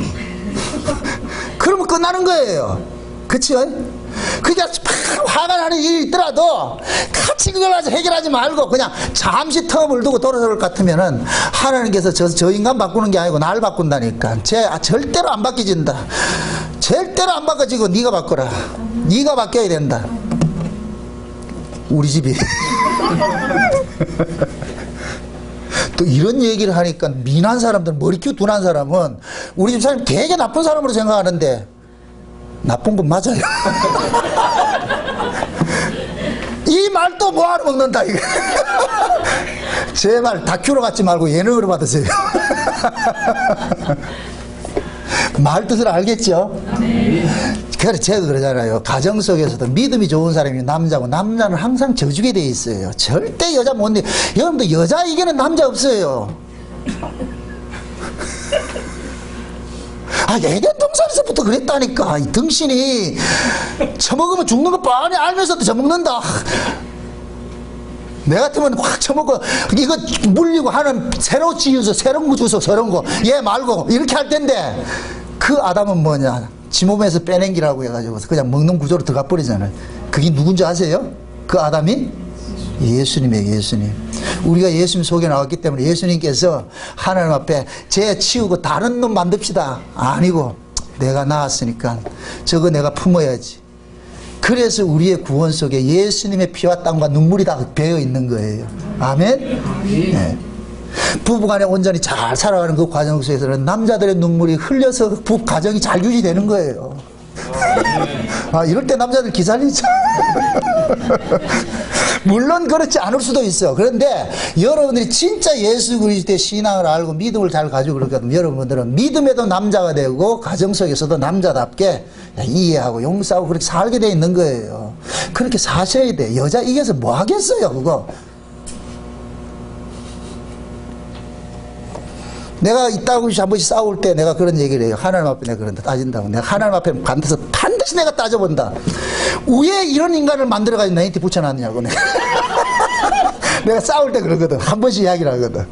그러면 끝나는 거예요. 그치요? 그러니까 화가 나는 일이 있더라도 같이 그걸 아주 해결하지 말고 그냥 잠시 텀을 두고 돌아설 것 같으면은 하나님께서 저 인간 바꾸는 게 아니고 나를 바꾼다니까. 절대로 안 바뀌진다. 절대로 안 바꿔지고 네가 바꿔라. 네가 바뀌어야 된다. 우리 집이 또 이런 얘기를 하니까 미난 사람들, 머리큐 둔한 사람은 우리 집 사람이 되게 나쁜 사람으로 생각하는데 나쁜 건 맞아요. 이 말도 뭐하러 먹는다 이거. 제발 다큐로 갖지 말고 예능으로 받으세요. 말 뜻을 알겠죠? 그래 제가 그러잖아요. 가정 속에서도 믿음이 좋은 사람이 남자고 남자는 항상 져주게 돼 있어요. 절대 여자 못 이겨. 여러분들 여자 이기는 남자 없어요. 애견 동산에서부터 그랬다니까. 이 등신이 처먹으면 죽는 거 뻔히 알면서도 처먹는다. 내 같으면 확 처먹고 이거 물리고 하는 새로 지어서 새로운 거 주소 새로운 거 얘 말고 이렇게 할 텐데 그 아담은 뭐냐? 지 몸에서 빼낸기라고 해가지고 그냥 먹는 구조로 들어가 버리잖아요. 그게 누군지 아세요? 그 아담이? 예수님이에요. 예수님. 우리가 예수님 속에 나왔기 때문에 예수님께서 하나님 앞에 쟤 치우고 다른 놈 만듭시다. 아니고 내가 나왔으니까 저거 내가 품어야지. 그래서 우리의 구원 속에 예수님의 피와 땀과 눈물이 다 배어 있는 거예요. 아멘? 네. 부부간에 온전히 잘 살아가는 그 과정 속에서는 남자들의 눈물이 흘려서 가정이 잘 유지되는 거예요. 이럴 때 남자들 기살리죠. 물론 그렇지 않을 수도 있어. 그런데 여러분들이 진짜 예수 그리스도의 신앙을 알고 믿음을 잘 가지고 그러거든. 여러분들은 믿음에도 남자가 되고 가정 속에서도 남자답게 이해하고 용서하고 그렇게 살게 돼 있는 거예요. 그렇게 사셔야 돼. 여자 이겨서 뭐 하겠어요 그거. 내가 이따구 한 번씩 싸울 때 내가 그런 얘기를 해요. 하나님 앞에 내가 그런다 따진다고. 내가 하나님 앞에 반드시 내가 따져본다. 왜 이런 인간을 만들어가지고 나한테 붙여놨냐고. 내가 싸울 때 그러거든. 한 번씩 이야기를 하거든.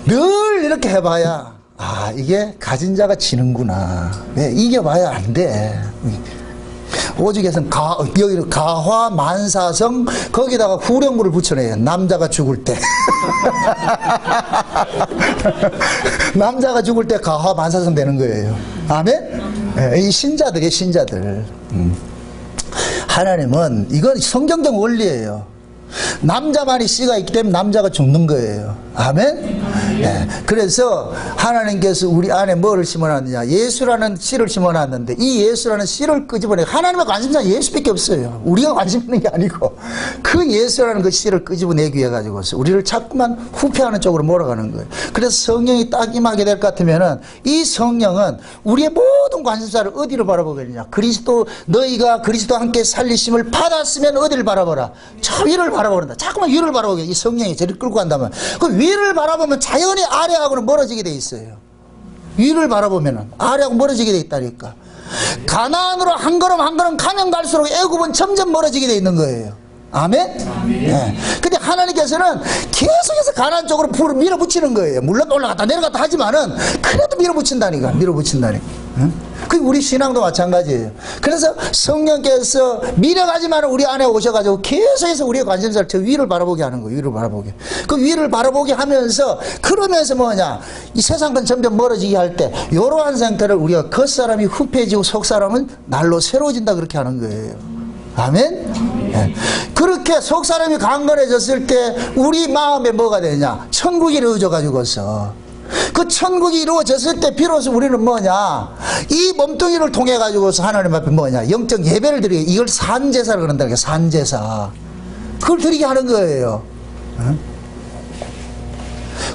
늘 이렇게 해봐야 아 이게 가진 자가 지는구나. 왜 이겨봐야 안 돼. 오직에서는 여기는 가화 만사성 거기다가 후령부를 붙여내요. 남자가 죽을 때 남자가 죽을 때 가화 만사성 되는 거예요. 아멘? 네, 이 신자들이에요. 신자들. 하나님은 이건 성경적 원리예요. 남자만이 씨가 있기 때문에 남자가 죽는 거예요. 아멘? 네. 그래서 하나님께서 우리 안에 뭐를 심어놨느냐, 예수라는 씨를 심어놨는데 이 예수라는 씨를 끄집어내. 하나님의 관심사는 예수밖에 없어요. 우리가 관심 있는 게 아니고 그 예수라는 그 씨를 끄집어내기 위해 가지고서 우리를 자꾸만 후퇴하는 쪽으로 몰아가는 거예요. 그래서 성령이 딱 임하게 될 것 같으면은 이 성령은 우리의 모든 관심사를 어디로 바라보겠느냐, 그리스도, 너희가 그리스도와 함께 살리심을 받았으면 어디를 바라보라, 저 위를 바라보는다. 자꾸만 위를 바라보게 이 성령이 저를 끌고 간다면 그 위를 바라보면 자연히 아래하고는 멀어지게 돼 있어요. 위를 바라보면은 아래하고 멀어지게 돼 있다니까. 가나안으로 한 걸음 한 걸음 가면 갈수록 애굽은 점점 멀어지게 돼 있는 거예요. 아멘? 네. 근데 하나님께서는 계속해서 가나안 쪽으로 불을 밀어붙이는 거예요. 물론 올라갔다 내려갔다 하지만은 그래도 밀어붙인다니까. 밀어붙인다니까. 응? 그게 우리 신앙도 마찬가지예요. 그래서 성령께서 밀어가지만 우리 안에 오셔가지고 계속해서 우리의 관심사를 저 위를 바라보게 하는 거예요. 위를 바라보게. 그 위를 바라보게 하면서 그러면서 뭐냐, 이 세상과 점점 멀어지게 할 때 이러한 상태를 우리가 겉사람이 후패지고 속사람은 날로 새로워진다 그렇게 하는 거예요. 아멘? 네. 그렇게 속사람이 강건해졌을 때 우리 마음에 뭐가 되냐, 천국이 이루어져가지고서 그 천국이 이루어졌을 때 비로소 우리는 뭐냐, 이 몸뚱이를 통해 가지고서 하나님 앞에 뭐냐, 영적 예배를 드리게. 이걸 산제사를 그런다. 산제사. 그걸 드리게 하는 거예요.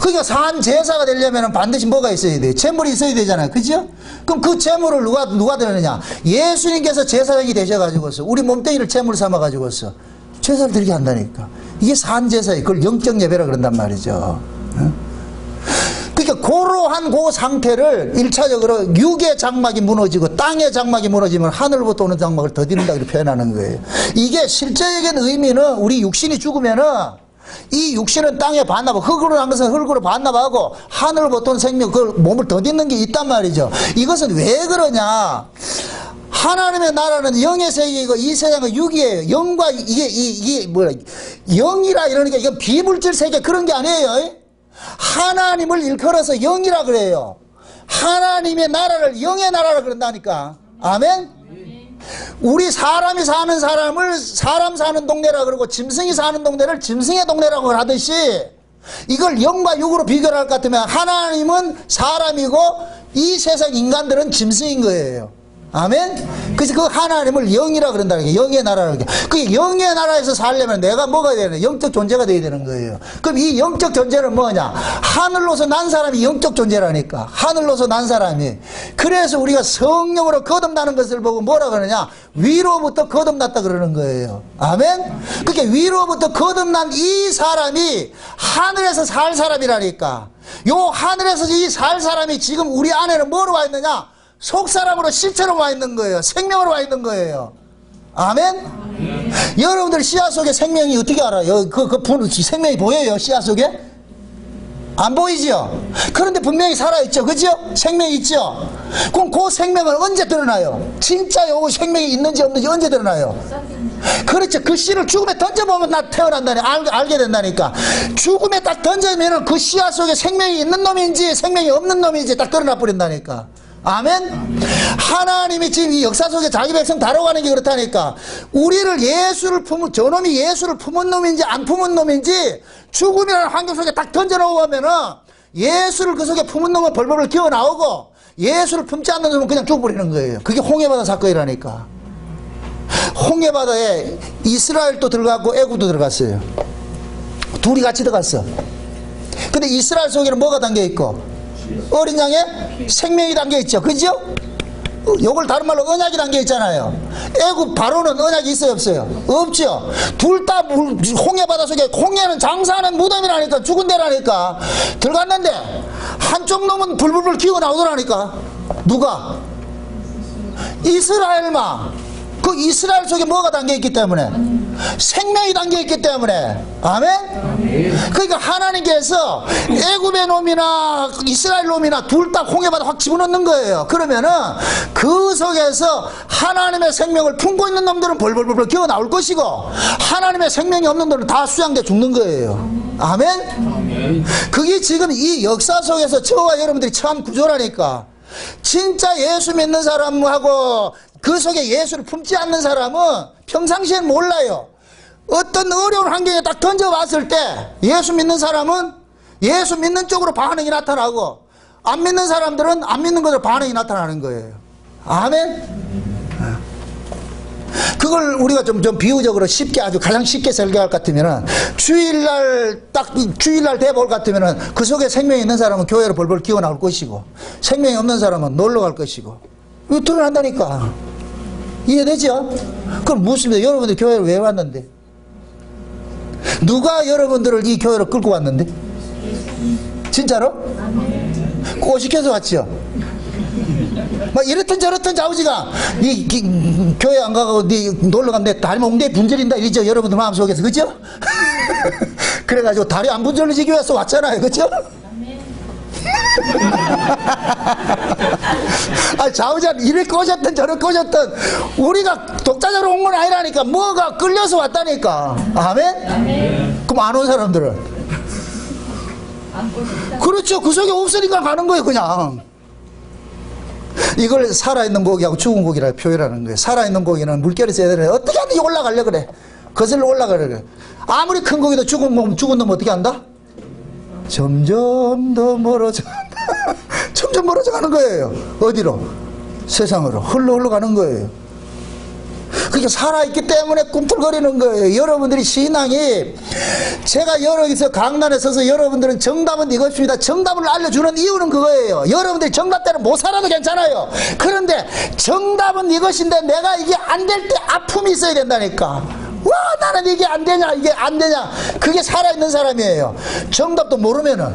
그러니까 산제사가 되려면 반드시 뭐가 있어야 돼요? 제물이 있어야 되잖아요. 그죠? 그럼 그 제물을 누가 드리느냐? 예수님께서 제사장이 되셔가지고서 우리 몸뚱이를 제물 삼아가지고서 제사를 드리게 한다니까. 이게 산제사예요. 그걸 영적 예배라 그런단 말이죠. 그러니까 그러한 그 상태를 1차적으로 육의 장막이 무너지고 땅의 장막이 무너지면 하늘부터 오는 장막을 더딘다 이렇게 표현하는 거예요. 이게 실제적인 의미는 우리 육신이 죽으면은 이 육신은 땅에 반납하고 흙으로 한 것은 흙으로 반납하고 하늘부터 온 생명, 그 몸을 더딛는 게 있단 말이죠. 이것은 왜 그러냐, 하나님의 나라는 영의 세계이고 이 세상은 육이에요. 영과 이게 뭐야, 영이라 이러니까 이건 비물질 세계 그런 게 아니에요. 하나님을 일컬어서 영이라 그래요. 하나님의 나라를 영의 나라라 그런다니까. 아멘? 우리 사람이 사는 사람을 사람 사는 동네라 그러고 짐승이 사는 동네를 짐승의 동네라고 하듯이 이걸 영과 육으로 비교를 할 것 같으면 하나님은 사람이고 이 세상 인간들은 짐승인 거예요. 아멘? 그래서 그 하나님을 영이라 그런다는 게 영의 나라라는 게. 그 영의 나라에서 살려면 내가 뭐가 되는, 영적 존재가 되어야 되는 거예요. 그럼 이 영적 존재는 뭐냐? 하늘로서 난 사람이 영적 존재라니까. 하늘로서 난 사람이. 그래서 우리가 성령으로 거듭나는 것을 보고 뭐라 그러냐? 위로부터 거듭났다 그러는 거예요. 아멘? 그렇게 위로부터 거듭난 이 사람이 하늘에서 살 사람이라니까. 요 하늘에서 이 살 사람이 지금 우리 안에는 뭐로 와 있느냐? 속사람으로 실체로 와 있는 거예요. 생명으로 와 있는 거예요. 아멘? 여러분들 씨앗 속에 생명이 어떻게 알아요? 생명이 보여요? 씨앗 속에? 안 보이죠? 그런데 분명히 살아있죠. 그죠? 생명이 있죠? 그럼 그 생명은 언제 드러나요? 진짜 요 생명이 있는지 없는지 언제 드러나요? 그렇죠. 그 씨를 죽음에 던져보면 나 태어난다니, 알게 된다니까. 죽음에 딱 던져면 그 씨앗 속에 생명이 있는 놈인지 생명이 없는 놈인지 딱 드러나 버린다니까. 아멘? 하나님이 지금 이 역사 속에 자기 백성 다뤄가는 게 그렇다니까. 우리를 저놈이 예수를 품은 놈인지 안 품은 놈인지 죽음이라는 환경 속에 딱 던져놓으면은 예수를 그 속에 품은 놈은 벌벌 기어 나오고 예수를 품지 않는 놈은 그냥 죽어버리는 거예요. 그게 홍해바다 사건이라니까. 홍해바다에 이스라엘도 들어갔고 애굽도 들어갔어요. 둘이 같이 들어갔어. 근데 이스라엘 속에는 뭐가 담겨있고 어린 양의 생명이 담겨있죠. 그죠? 요걸 다른 말로 언약이 담겨있잖아요. 애굽 바로는 언약이 있어요 없어요? 없죠. 둘 다 홍해바다 속에, 홍해는 장사하는 무덤이라니까, 죽은 데라니까. 들어갔는데 한쪽 놈은 불불불 기어 나오더라니까. 누가? 이스라엘만. 그 이스라엘 속에 뭐가 담겨있기 때문에? 생명이 담겨있기 때문에. 아멘? 그러니까 하나님께서 애굽의 놈이나 이스라엘 놈이나 둘 다 홍해바다 확 집어넣는 거예요. 그러면은 그 속에서 하나님의 생명을 품고 있는 놈들은 벌벌벌 기어 나올 것이고, 하나님의 생명이 없는 놈들은 다 수양돼 죽는 거예요. 아멘? 그게 지금 이 역사 속에서 저와 여러분들이 처한 구조라니까. 진짜 예수 믿는 사람하고 그 속에 예수를 품지 않는 사람은 평상시엔 몰라요. 어떤 어려운 환경에 딱 던져봤을 때 예수 믿는 사람은 예수 믿는 쪽으로 반응이 나타나고, 안 믿는 사람들은 안 믿는 것으로 반응이 나타나는 거예요. 아멘? 그걸 우리가 좀 비유적으로 쉽게, 아주 가장 쉽게 설교할 것 같으면은, 주일날 대볼 것 같으면은 그 속에 생명이 있는 사람은 교회로 벌벌 기어 나올 것이고, 생명이 없는 사람은 놀러 갈 것이고. 이거 드러난다니까. 이해되죠? 그럼 묻습니다. 여러분들 교회를 왜 왔는데? 누가 여러분들을 이 교회로 끌고 왔는데? 진짜로? 꼬시켜서 왔죠? 막 이렇든 저렇든 아버지가 교회 안 가고 놀러 가면 내 다리 몽대에 분절인다 이러죠. 여러분들 마음속에서. 그죠? 그래가지고 다리 안 분절리지기 위해서 왔잖아요. 그죠? 아, 좌우자 이래 꼬셨든 저래 꼬셨든 우리가 독자적으로 온 건 아니라니까. 뭐가 끌려서 왔다니까. 아멘? 그럼 안 온 사람들은? 그렇죠. 그 속에 없으니까 가는 거예요 그냥. 이걸 살아있는 고기하고 죽은 고기라고 표현하는 거예요. 살아있는 고기는 물결이 세야 되는데 어떻게 하든 올라가려고 그래. 거슬러 올라가려고 그래. 아무리 큰 고기도 죽은 놈 어떻게 한다? 점점 더 멀어져 간다. 점점 멀어져 가는 거예요. 어디로? 세상으로 흘러 가는 거예요. 그게 살아있기 때문에 꿈틀거리는 거예요. 여러분들이 신앙이, 제가 여기서 강단에 서서 여러분들은 정답은 이것입니다, 정답을 알려주는 이유는 그거예요. 여러분들이 정답대로 못 살아도 괜찮아요. 그런데 정답은 이것인데 내가 이게 안 될 때 아픔이 있어야 된다니까. 와, 나는 이게 안 되냐, 이게 안 되냐. 그게 살아있는 사람이에요. 정답도 모르면은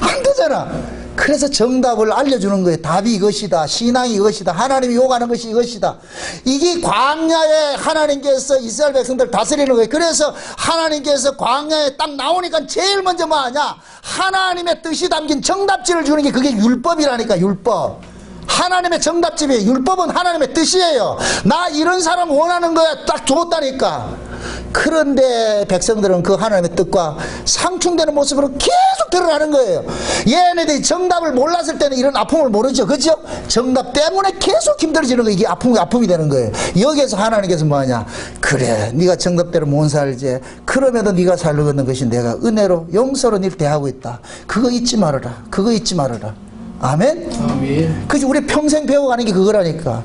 안 되잖아. 그래서 정답을 알려주는 거예요. 답이 이것이다, 신앙이 이것이다, 하나님이 요구하는 것이 이것이다. 이게 광야에 하나님께서 이스라엘 백성들 다스리는 거예요. 그래서 하나님께서 광야에 딱 나오니까 제일 먼저 뭐 하냐, 하나님의 뜻이 담긴 정답지를 주는 게 그게 율법이라니까. 율법, 하나님의 정답집이에요. 율법은 하나님의 뜻이에요. 나 이런 사람 원하는 거야 딱 줬다니까. 그런데 백성들은 그 하나님의 뜻과 상충되는 모습으로 계속 드러나는 거예요. 얘네들이 정답을 몰랐을 때는 이런 아픔을 모르죠. 그죠? 정답 때문에 계속 힘들어지는 거예요. 이게 아픔이 되는 거예요. 여기에서 하나님께서 뭐하냐, 그래 네가 정답대로 못 살지, 그럼에도 네가 살려는 것이 내가 은혜로 용서로 네를 대하고 있다. 그거 잊지 말아라. 그거 잊지 말아라. 아멘? 아멘. 그치, 우리 평생 배워가는 게 그거라니까.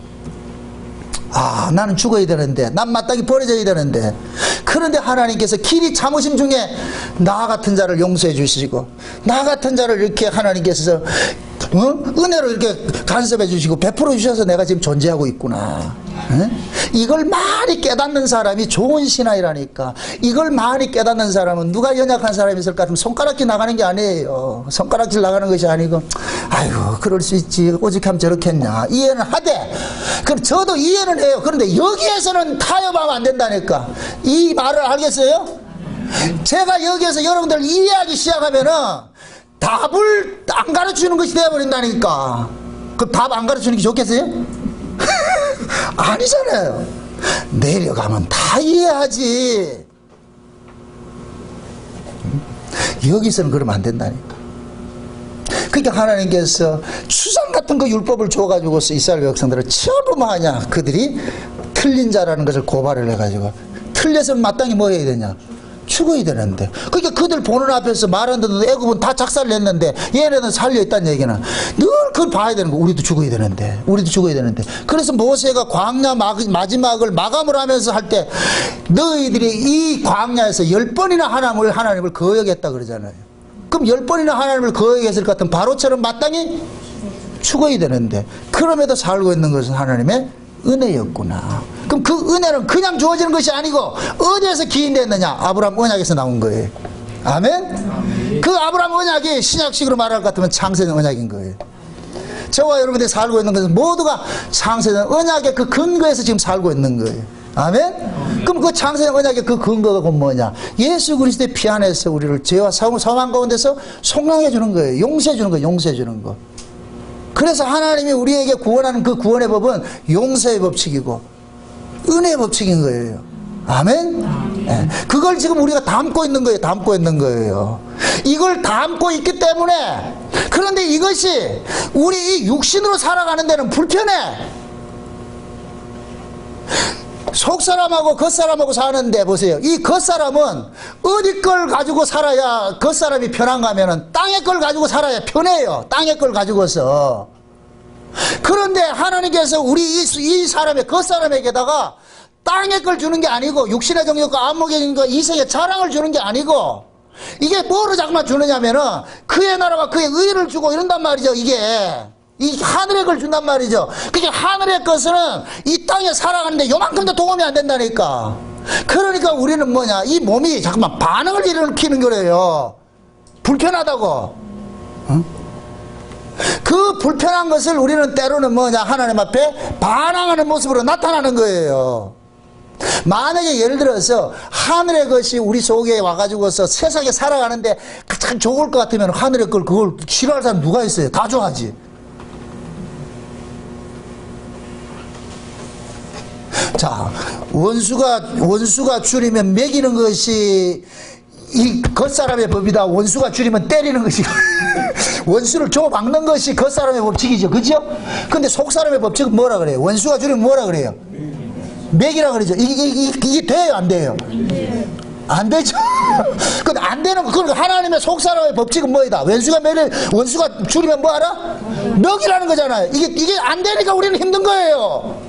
아, 나는 죽어야 되는데, 난 마땅히 버려져야 되는데. 그런데 하나님께서 길이 참으심 중에 나 같은 자를 용서해 주시고, 나 같은 자를 이렇게 하나님께서 은혜로 이렇게 간섭해 주시고 베풀어 주셔서 내가 지금 존재하고 있구나. 이걸 많이 깨닫는 사람이 좋은 신앙이라니까. 이걸 많이 깨닫는 사람은, 누가 연약한 사람이 있을까 하면 손가락질 나가는 게 아니에요. 손가락질 나가는 것이 아니고, 아이고 그럴 수 있지, 오직하면 저렇겠냐, 이해는 하되, 그럼 저도 이해는 해요. 그런데 여기에서는 타협하면 안 된다니까. 이 말을 알겠어요? 제가 여기에서 여러분들 이해하기 시작하면은 답을 안 가르치는 것이 되어버린다니까. 그 답 안 가르치는 게 좋겠어요? 아니잖아요. 내려가면 다 이해하지. 여기서는 그러면 안 된다니까. 그러니까 하나님께서 추상 같은 그 율법을 줘가지고 이스라엘 백성들을 전부 뭐하냐, 그들이 틀린 자라는 것을 고발을 해가지고, 틀려서는 마땅히 뭐 해야 되냐, 죽어야 되는데. 그러니까 그들 보는 앞에서 말 안 듣는데 애굽은 다 작살을 냈는데 얘네는 살려있다는 얘기는 늘 그걸 봐야 되는 거. 우리도 죽어야 되는데. 우리도 죽어야 되는데. 그래서 모세가 광야 마지막을 마감을 하면서 할 때 너희들이 이 광야에서 10번이나 하나님을 거역했다 그러잖아요. 그럼 10번이나 하나님을 거역했을 것 같은 바로처럼 마땅히 죽어야 되는데 그럼에도 살고 있는 것은 하나님의 은혜였구나. 그럼 그 은혜는 그냥 주어지는 것이 아니고 어디에서 기인됐느냐? 아브라함 언약에서 나온 거예요. 아멘? 그 아브라함 언약이 신약식으로 말할 것 같으면 창세전 언약인 거예요. 저와 여러분들이 살고 있는 것은 모두가 창세전 언약의 그 근거에서 지금 살고 있는 거예요. 아멘? 그럼 그 창세전 언약의 그 근거가 뭐냐? 예수 그리스도의 피 안에서 우리를 죄와 사망 가운데서 속량해 주는 거예요. 용서해 주는 거예요. 용서해 주는 거. 그래서 하나님이 우리에게 구원하는 그 구원의 법은 용서의 법칙이고 은혜의 법칙인 거예요. 아멘? 네. 그걸 지금 우리가 담고 있는 거예요. 담고 있는 거예요. 이걸 담고 있기 때문에 그런데 이것이 우리 이 육신으로 살아가는 데는 불편해. 속사람하고 겉사람하고 사는데 보세요. 이 겉사람은 어디 걸 가지고 살아야 겉사람이 편한가 하면은 땅의 걸 가지고 살아야 편해요. 땅의 걸 가지고서. 그런데 하나님께서 우리 이 사람의 겉사람에게다가 땅의 걸 주는 게 아니고 육신의 정욕과 안목의 정욕과 이생의 자랑을 주는 게 아니고 이게 뭐로 자꾸만 주느냐면은 그의 나라와 그의 의를 주고 이런단 말이죠. 이게 이 하늘의 걸 준단 말이죠. 그게 하늘의 것은 이 땅에 살아가는데 요만큼도 도움이 안 된다니까. 그러니까 우리는 뭐냐, 이 몸이 잠깐만 반응을 일으키는 거래요. 불편하다고. 응? 그 불편한 것을 우리는 때로는 뭐냐, 하나님 앞에 반항하는 모습으로 나타나는 거예요. 만약에 예를 들어서 하늘의 것이 우리 속에 와가지고서 세상에 살아가는데 가장 좋을 것 같으면 하늘의 걸 그걸 싫어할 사람 누가 있어요? 다 좋아하지. 자, 원수가 줄이면 매기는 것이 이 겉사람의 법이다. 원수가 줄이면 때리는 것이 원수를 줘막는 것이 겉사람의 법칙이죠. 그죠? 근데 속사람의 법칙은 뭐라 그래요? 원수가 줄이면 뭐라 그래요? 매기라 그러죠. 이게 돼요? 안 돼요? 안 되죠. 근데 안 되는 거, 그러니까 하나님의 속사람의 법칙은 뭐이다? 원수가 줄이면 뭐 하라? 먹이라는 거잖아요. 이게 안 되니까 우리는 힘든 거예요.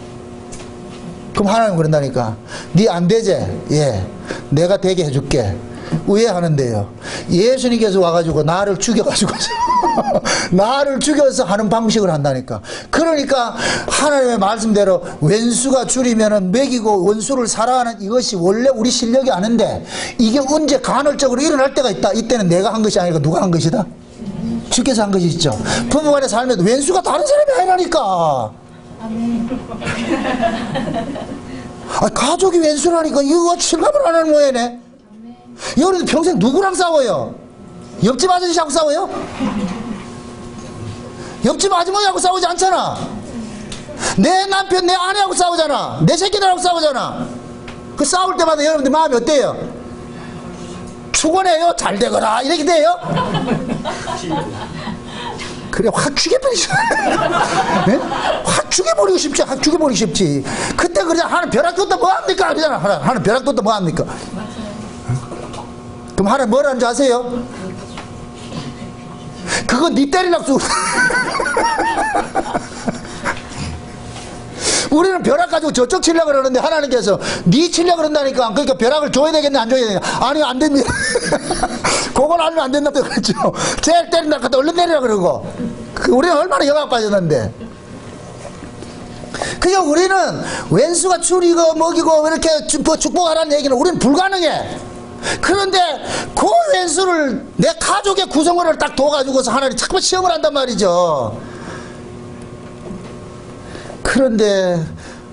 그럼 하나님 그런다니까. 네 안 되지? 예. 내가 되게 해줄게. 왜 하는데요? 예수님께서 와가지고 나를 죽여가지고 나를 죽여서 하는 방식을 한다니까. 그러니까 하나님의 말씀대로 원수가 줄이면은 먹이고 원수를 사랑하는 이것이 원래 우리 실력이 아닌데 이게 언제 간헐적으로 일어날 때가 있다. 이때는 내가 한 것이 아니라 누가 한 것이다? 주께서 한 것이죠. 부부간에 살면 원수가 다른 사람이 아니라니까. 가족이 왼수라니까 이거 실감을 안 하는 모양이네. 여러분 평생 누구랑 싸워요? 옆집 아저씨하고 싸워요? 옆집 아주머니하고 싸우지 않잖아. 내 남편 내 아내하고 싸우잖아. 내 새끼들하고 싸우잖아. 그 싸울 때마다 여러분들 마음이 어때요? 축원해요? 잘 되거라 이렇게 돼요? 그래 확 죽여버리죠. 네? 확 죽여버리고 싶지. 확 죽여버리고 싶지. 그때 그냥 하는 벼락 뒀다 뭐합니까? 그러잖아. 하는 벼락 뒀다 뭐합니까? 그럼 하나님 뭐라는 줄 아세요? 그거 니 때리려고 쓰고 우리는 벼락 가지고 저쪽 치려고 그러는데 하나님께서 니 치려고 그런다니까. 그러니까 벼락을 줘야 되겠네 안 줘야 되겠네. 아니요 안 됩니다. 그건 알면 안 된다고 그랬죠. 제일 때린다 그때 얼른 내리라 그러고. 우리는 얼마나 영향 빠졌는데. 그러니까 우리는 왼수가 줄이고 먹이고 이렇게 축복하라는 얘기는 우리는 불가능해. 그런데 그 왼수를 내 가족의 구성원을 딱 둬가지고서 하나님 자꾸 시험을 한단 말이죠. 그런데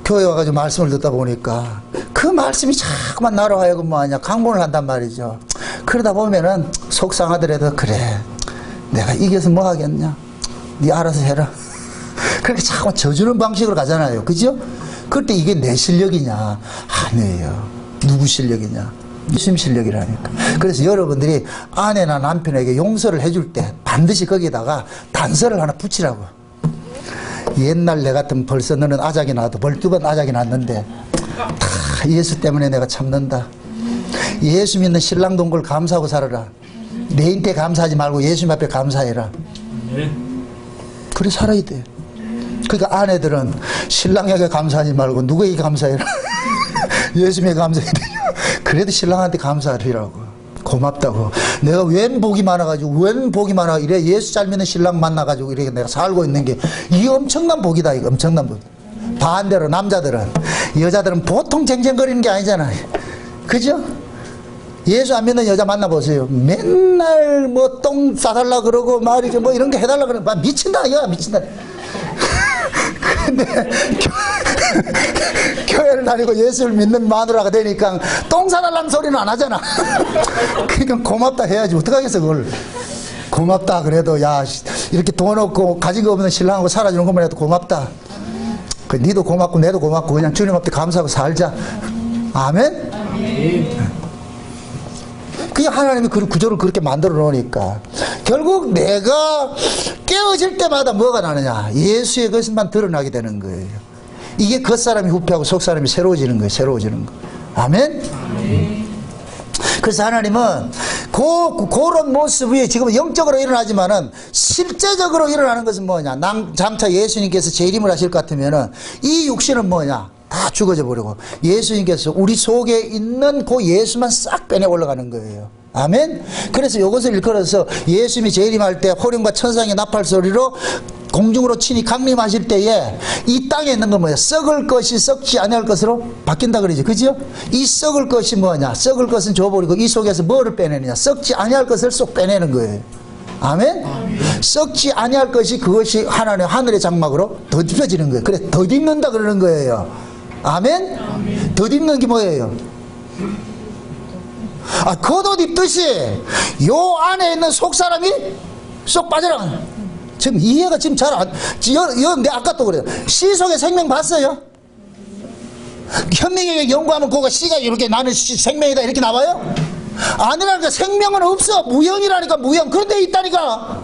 교회 와가지고 말씀을 듣다 보니까 그 말씀이 자꾸만 나로 하여금 뭐하냐 강론을 한단 말이죠. 그러다 보면은 속상하더라도 그래 내가 이겨서 뭐 하겠냐 네 알아서 해라 그렇게 자꾸 져주는 방식으로 가잖아요. 그죠? 그때 이게 내 실력이냐? 아니에요. 누구 실력이냐? 예수님 실력이라니까. 그래서 여러분들이 아내나 남편에게 용서를 해줄 때 반드시 거기다가 단서를 하나 붙이라고. 옛날 내 같으면 벌써 너는 아작이 나도 벌두번 아작이 났는데 다 예수 때문에 내가 참는다. 예수 믿는 신랑 동걸 감사하고 살아라. 내 인태 감사하지 말고 예수님 앞에 감사해라. 그래 살아야 돼. 그러니까 아내들은 신랑에게 감사하지 말고 누구에게 감사해라. 예수님에게 감사해야 돼요. 그래도 신랑한테 감사하리라고. 고맙다고. 내가 웬 복이 많아가지고 웬 복이 많아 이래 예수 잘 믿는 신랑 만나가지고 이렇게 내가 살고 있는 게 이 엄청난 복이다. 이거 엄청난 복. 반대로 남자들은 여자들은 보통 쟁쟁거리는 게 아니잖아요. 그죠? 예수 안 믿는 여자 만나보세요. 맨날 뭐 똥 싸달라 그러고 말이죠 뭐 이런 게 해달라 그러고 막 미친다. 야 미친다. 근데 교회를 다니고 예수를 믿는 마누라가 되니까 똥 사달라는 소리는 안 하잖아. 그러니까 고맙다 해야지. 어떡하겠어 그걸. 고맙다 그래도 야 이렇게 돈 없고 가진 거 없는 신랑하고 살아주는 것만 해도 고맙다. 그 니도 고맙고 내도 고맙고 그냥 주님 앞에 감사하고 살자. 아멘. 그게 하나님이 그 구조를 그렇게 만들어 놓으니까 결국 내가 깨어질 때마다 뭐가 나느냐, 예수의 것만 드러나게 되는 거예요. 이게 겉사람이 후패하고 속사람이 새로워지는 거예요. 새로워지는 거. 아멘. 그래서 하나님은 그런 모습이 지금 영적으로 일어나지만은 실제적으로 일어나는 것은 뭐냐, 장차 예수님께서 재림을 하실 것 같으면은 이 육신은 뭐냐, 다 죽어져 버리고 예수님께서 우리 속에 있는 그 예수만 싹 빼내 올라가는 거예요. 아멘. 그래서 이것을 일컬어서 예수님이 재림할 때 호령과 천상의 나팔 소리로 공중으로 친히 강림하실 때에 이 땅에 있는 건 뭐야? 썩을 것이 썩지 아니할 것으로 바뀐다 그러죠. 그죠? 이 썩을 것이 뭐냐? 썩을 것은 줘버리고 이 속에서 뭐를 빼내느냐? 썩지 아니할 것을 쏙 빼내는 거예요. 아멘? 썩지 아니할 것이 그것이 하나님의 하늘의 장막으로 덧입혀지는 거예요. 그래 덧입는다 그러는 거예요. 아멘? 덧입는 게 뭐예요? 겉옷 입듯이 요 안에 있는 속사람이 쏙 빠져나가는. 지금 이해가 지금 잘 안, 내 아까 또 그래요. 씨 속에 생명 봤어요? 현명에게 연구하면 그거 씨가 이렇게 나는 생명이다 이렇게 나와요? 아니라니까. 생명은 없어. 무형이라니까. 무형. 그런데 있다니까.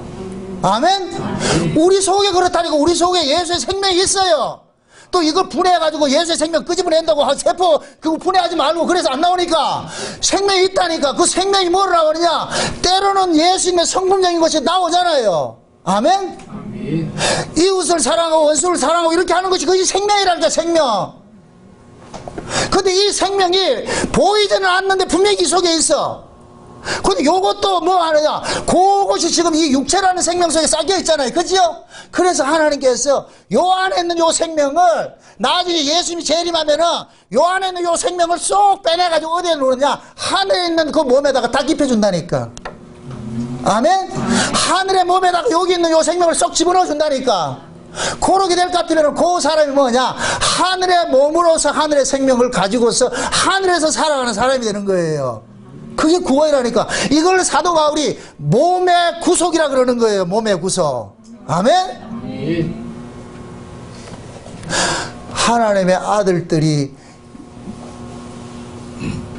아멘? 우리 속에 그렇다니까. 우리 속에 예수의 생명이 있어요. 또 이걸 분해해가지고 예수의 생명 끄집어낸다고 세포 그거 분해하지 말고 그래서 안 나오니까. 생명이 있다니까. 그 생명이 뭐라고 그러냐, 때로는 예수님의 성품적인 것이 나오잖아요. 아멘? 아멘. 이웃을 사랑하고 원수를 사랑하고 이렇게 하는 것이 그것이 생명이라니까. 생명. 근데 이 생명이 보이지는 않는데 분명히 이 속에 있어. 근데 요것도 뭐 하느냐, 그것이 지금 이 육체라는 생명 속에 싹여 있잖아요. 그죠? 그래서 하나님께서 요 안에 있는 요 생명을 나중에 예수님이 재림하면은 요 안에 있는 요 생명을 쏙 빼내가지고 어디에 놓느냐, 하늘에 있는 그 몸에다가 다 입혀준다니까. 아멘? 하늘의 몸에다가 여기 있는 요 생명을 쏙 집어넣어 준다니까. 그러게 될 것 같으면 그 사람이 뭐냐, 하늘의 몸으로서 하늘의 생명을 가지고서 하늘에서 살아가는 사람이 되는 거예요. 그게 구원이라니까. 이걸 사도 바울이 몸의 구속이라 그러는 거예요. 몸의 구속. 아멘? 하나님의 아들들이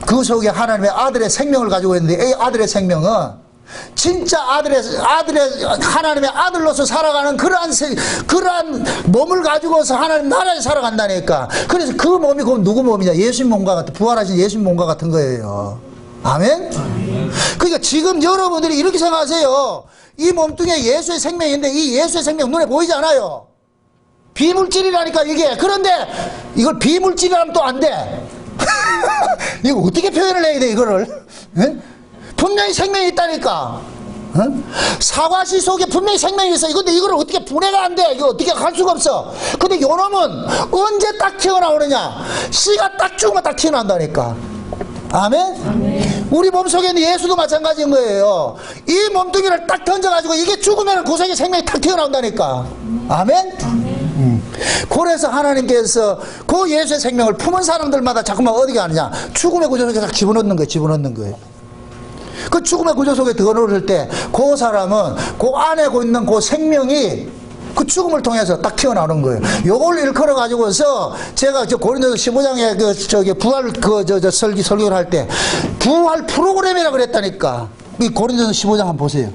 그 속에 하나님의 아들의 생명을 가지고 있는데, 이 아들의 생명은 진짜 하나님의 아들로서 살아가는 그러한 몸을 가지고서 하나님 나라에 살아간다니까. 그래서 그 몸이 그럼 누구 몸이냐? 예수님 몸과 같은, 부활하신 예수님 몸과 같은 거예요. 아멘? 그러니까 지금 여러분들이 이렇게 생각하세요. 이 몸뚱이에 예수의 생명이 있는데 이 예수의 생명 눈에 보이지 않아요. 비물질이라니까 이게. 그런데 이걸 비물질이라면 또 안 돼. 이거 어떻게 표현을 해야 돼 이거를? 에? 분명히 생명이 있다니까. 사과씨 속에 분명히 생명이 있어. 근데 이거를 어떻게 분해가 안 돼. 이거 어떻게 할 수가 없어. 근데 요 놈은 언제 딱 튀어나오느냐, 씨가 딱 죽으면 딱 튀어나온다니까. 아멘? 아멘. 우리 몸속에 있는 예수도 마찬가지인 거예요. 이 몸뚱이를 딱 던져가지고 이게 죽으면 그 속에 생명이 탁 튀어나온다니까. 아멘? 아멘. 그래서 하나님께서 그 예수의 생명을 품은 사람들마다 자꾸만 어디가 하느냐, 죽음의 구조 속에 딱 집어넣는 거예요. 집어넣는 거예요. 그 죽음의 구조 속에 들어놓을 때 그 사람은 그 안에 있는 그 생명이 그 죽음을 통해서 딱 튀어나오는 거예요. 요걸 일컬어 가지고서 제가 고린도서 15장에 부활 설교를 할 때 부활 프로그램이라고 그랬다니까. 이 고린도서 15장 한번 보세요.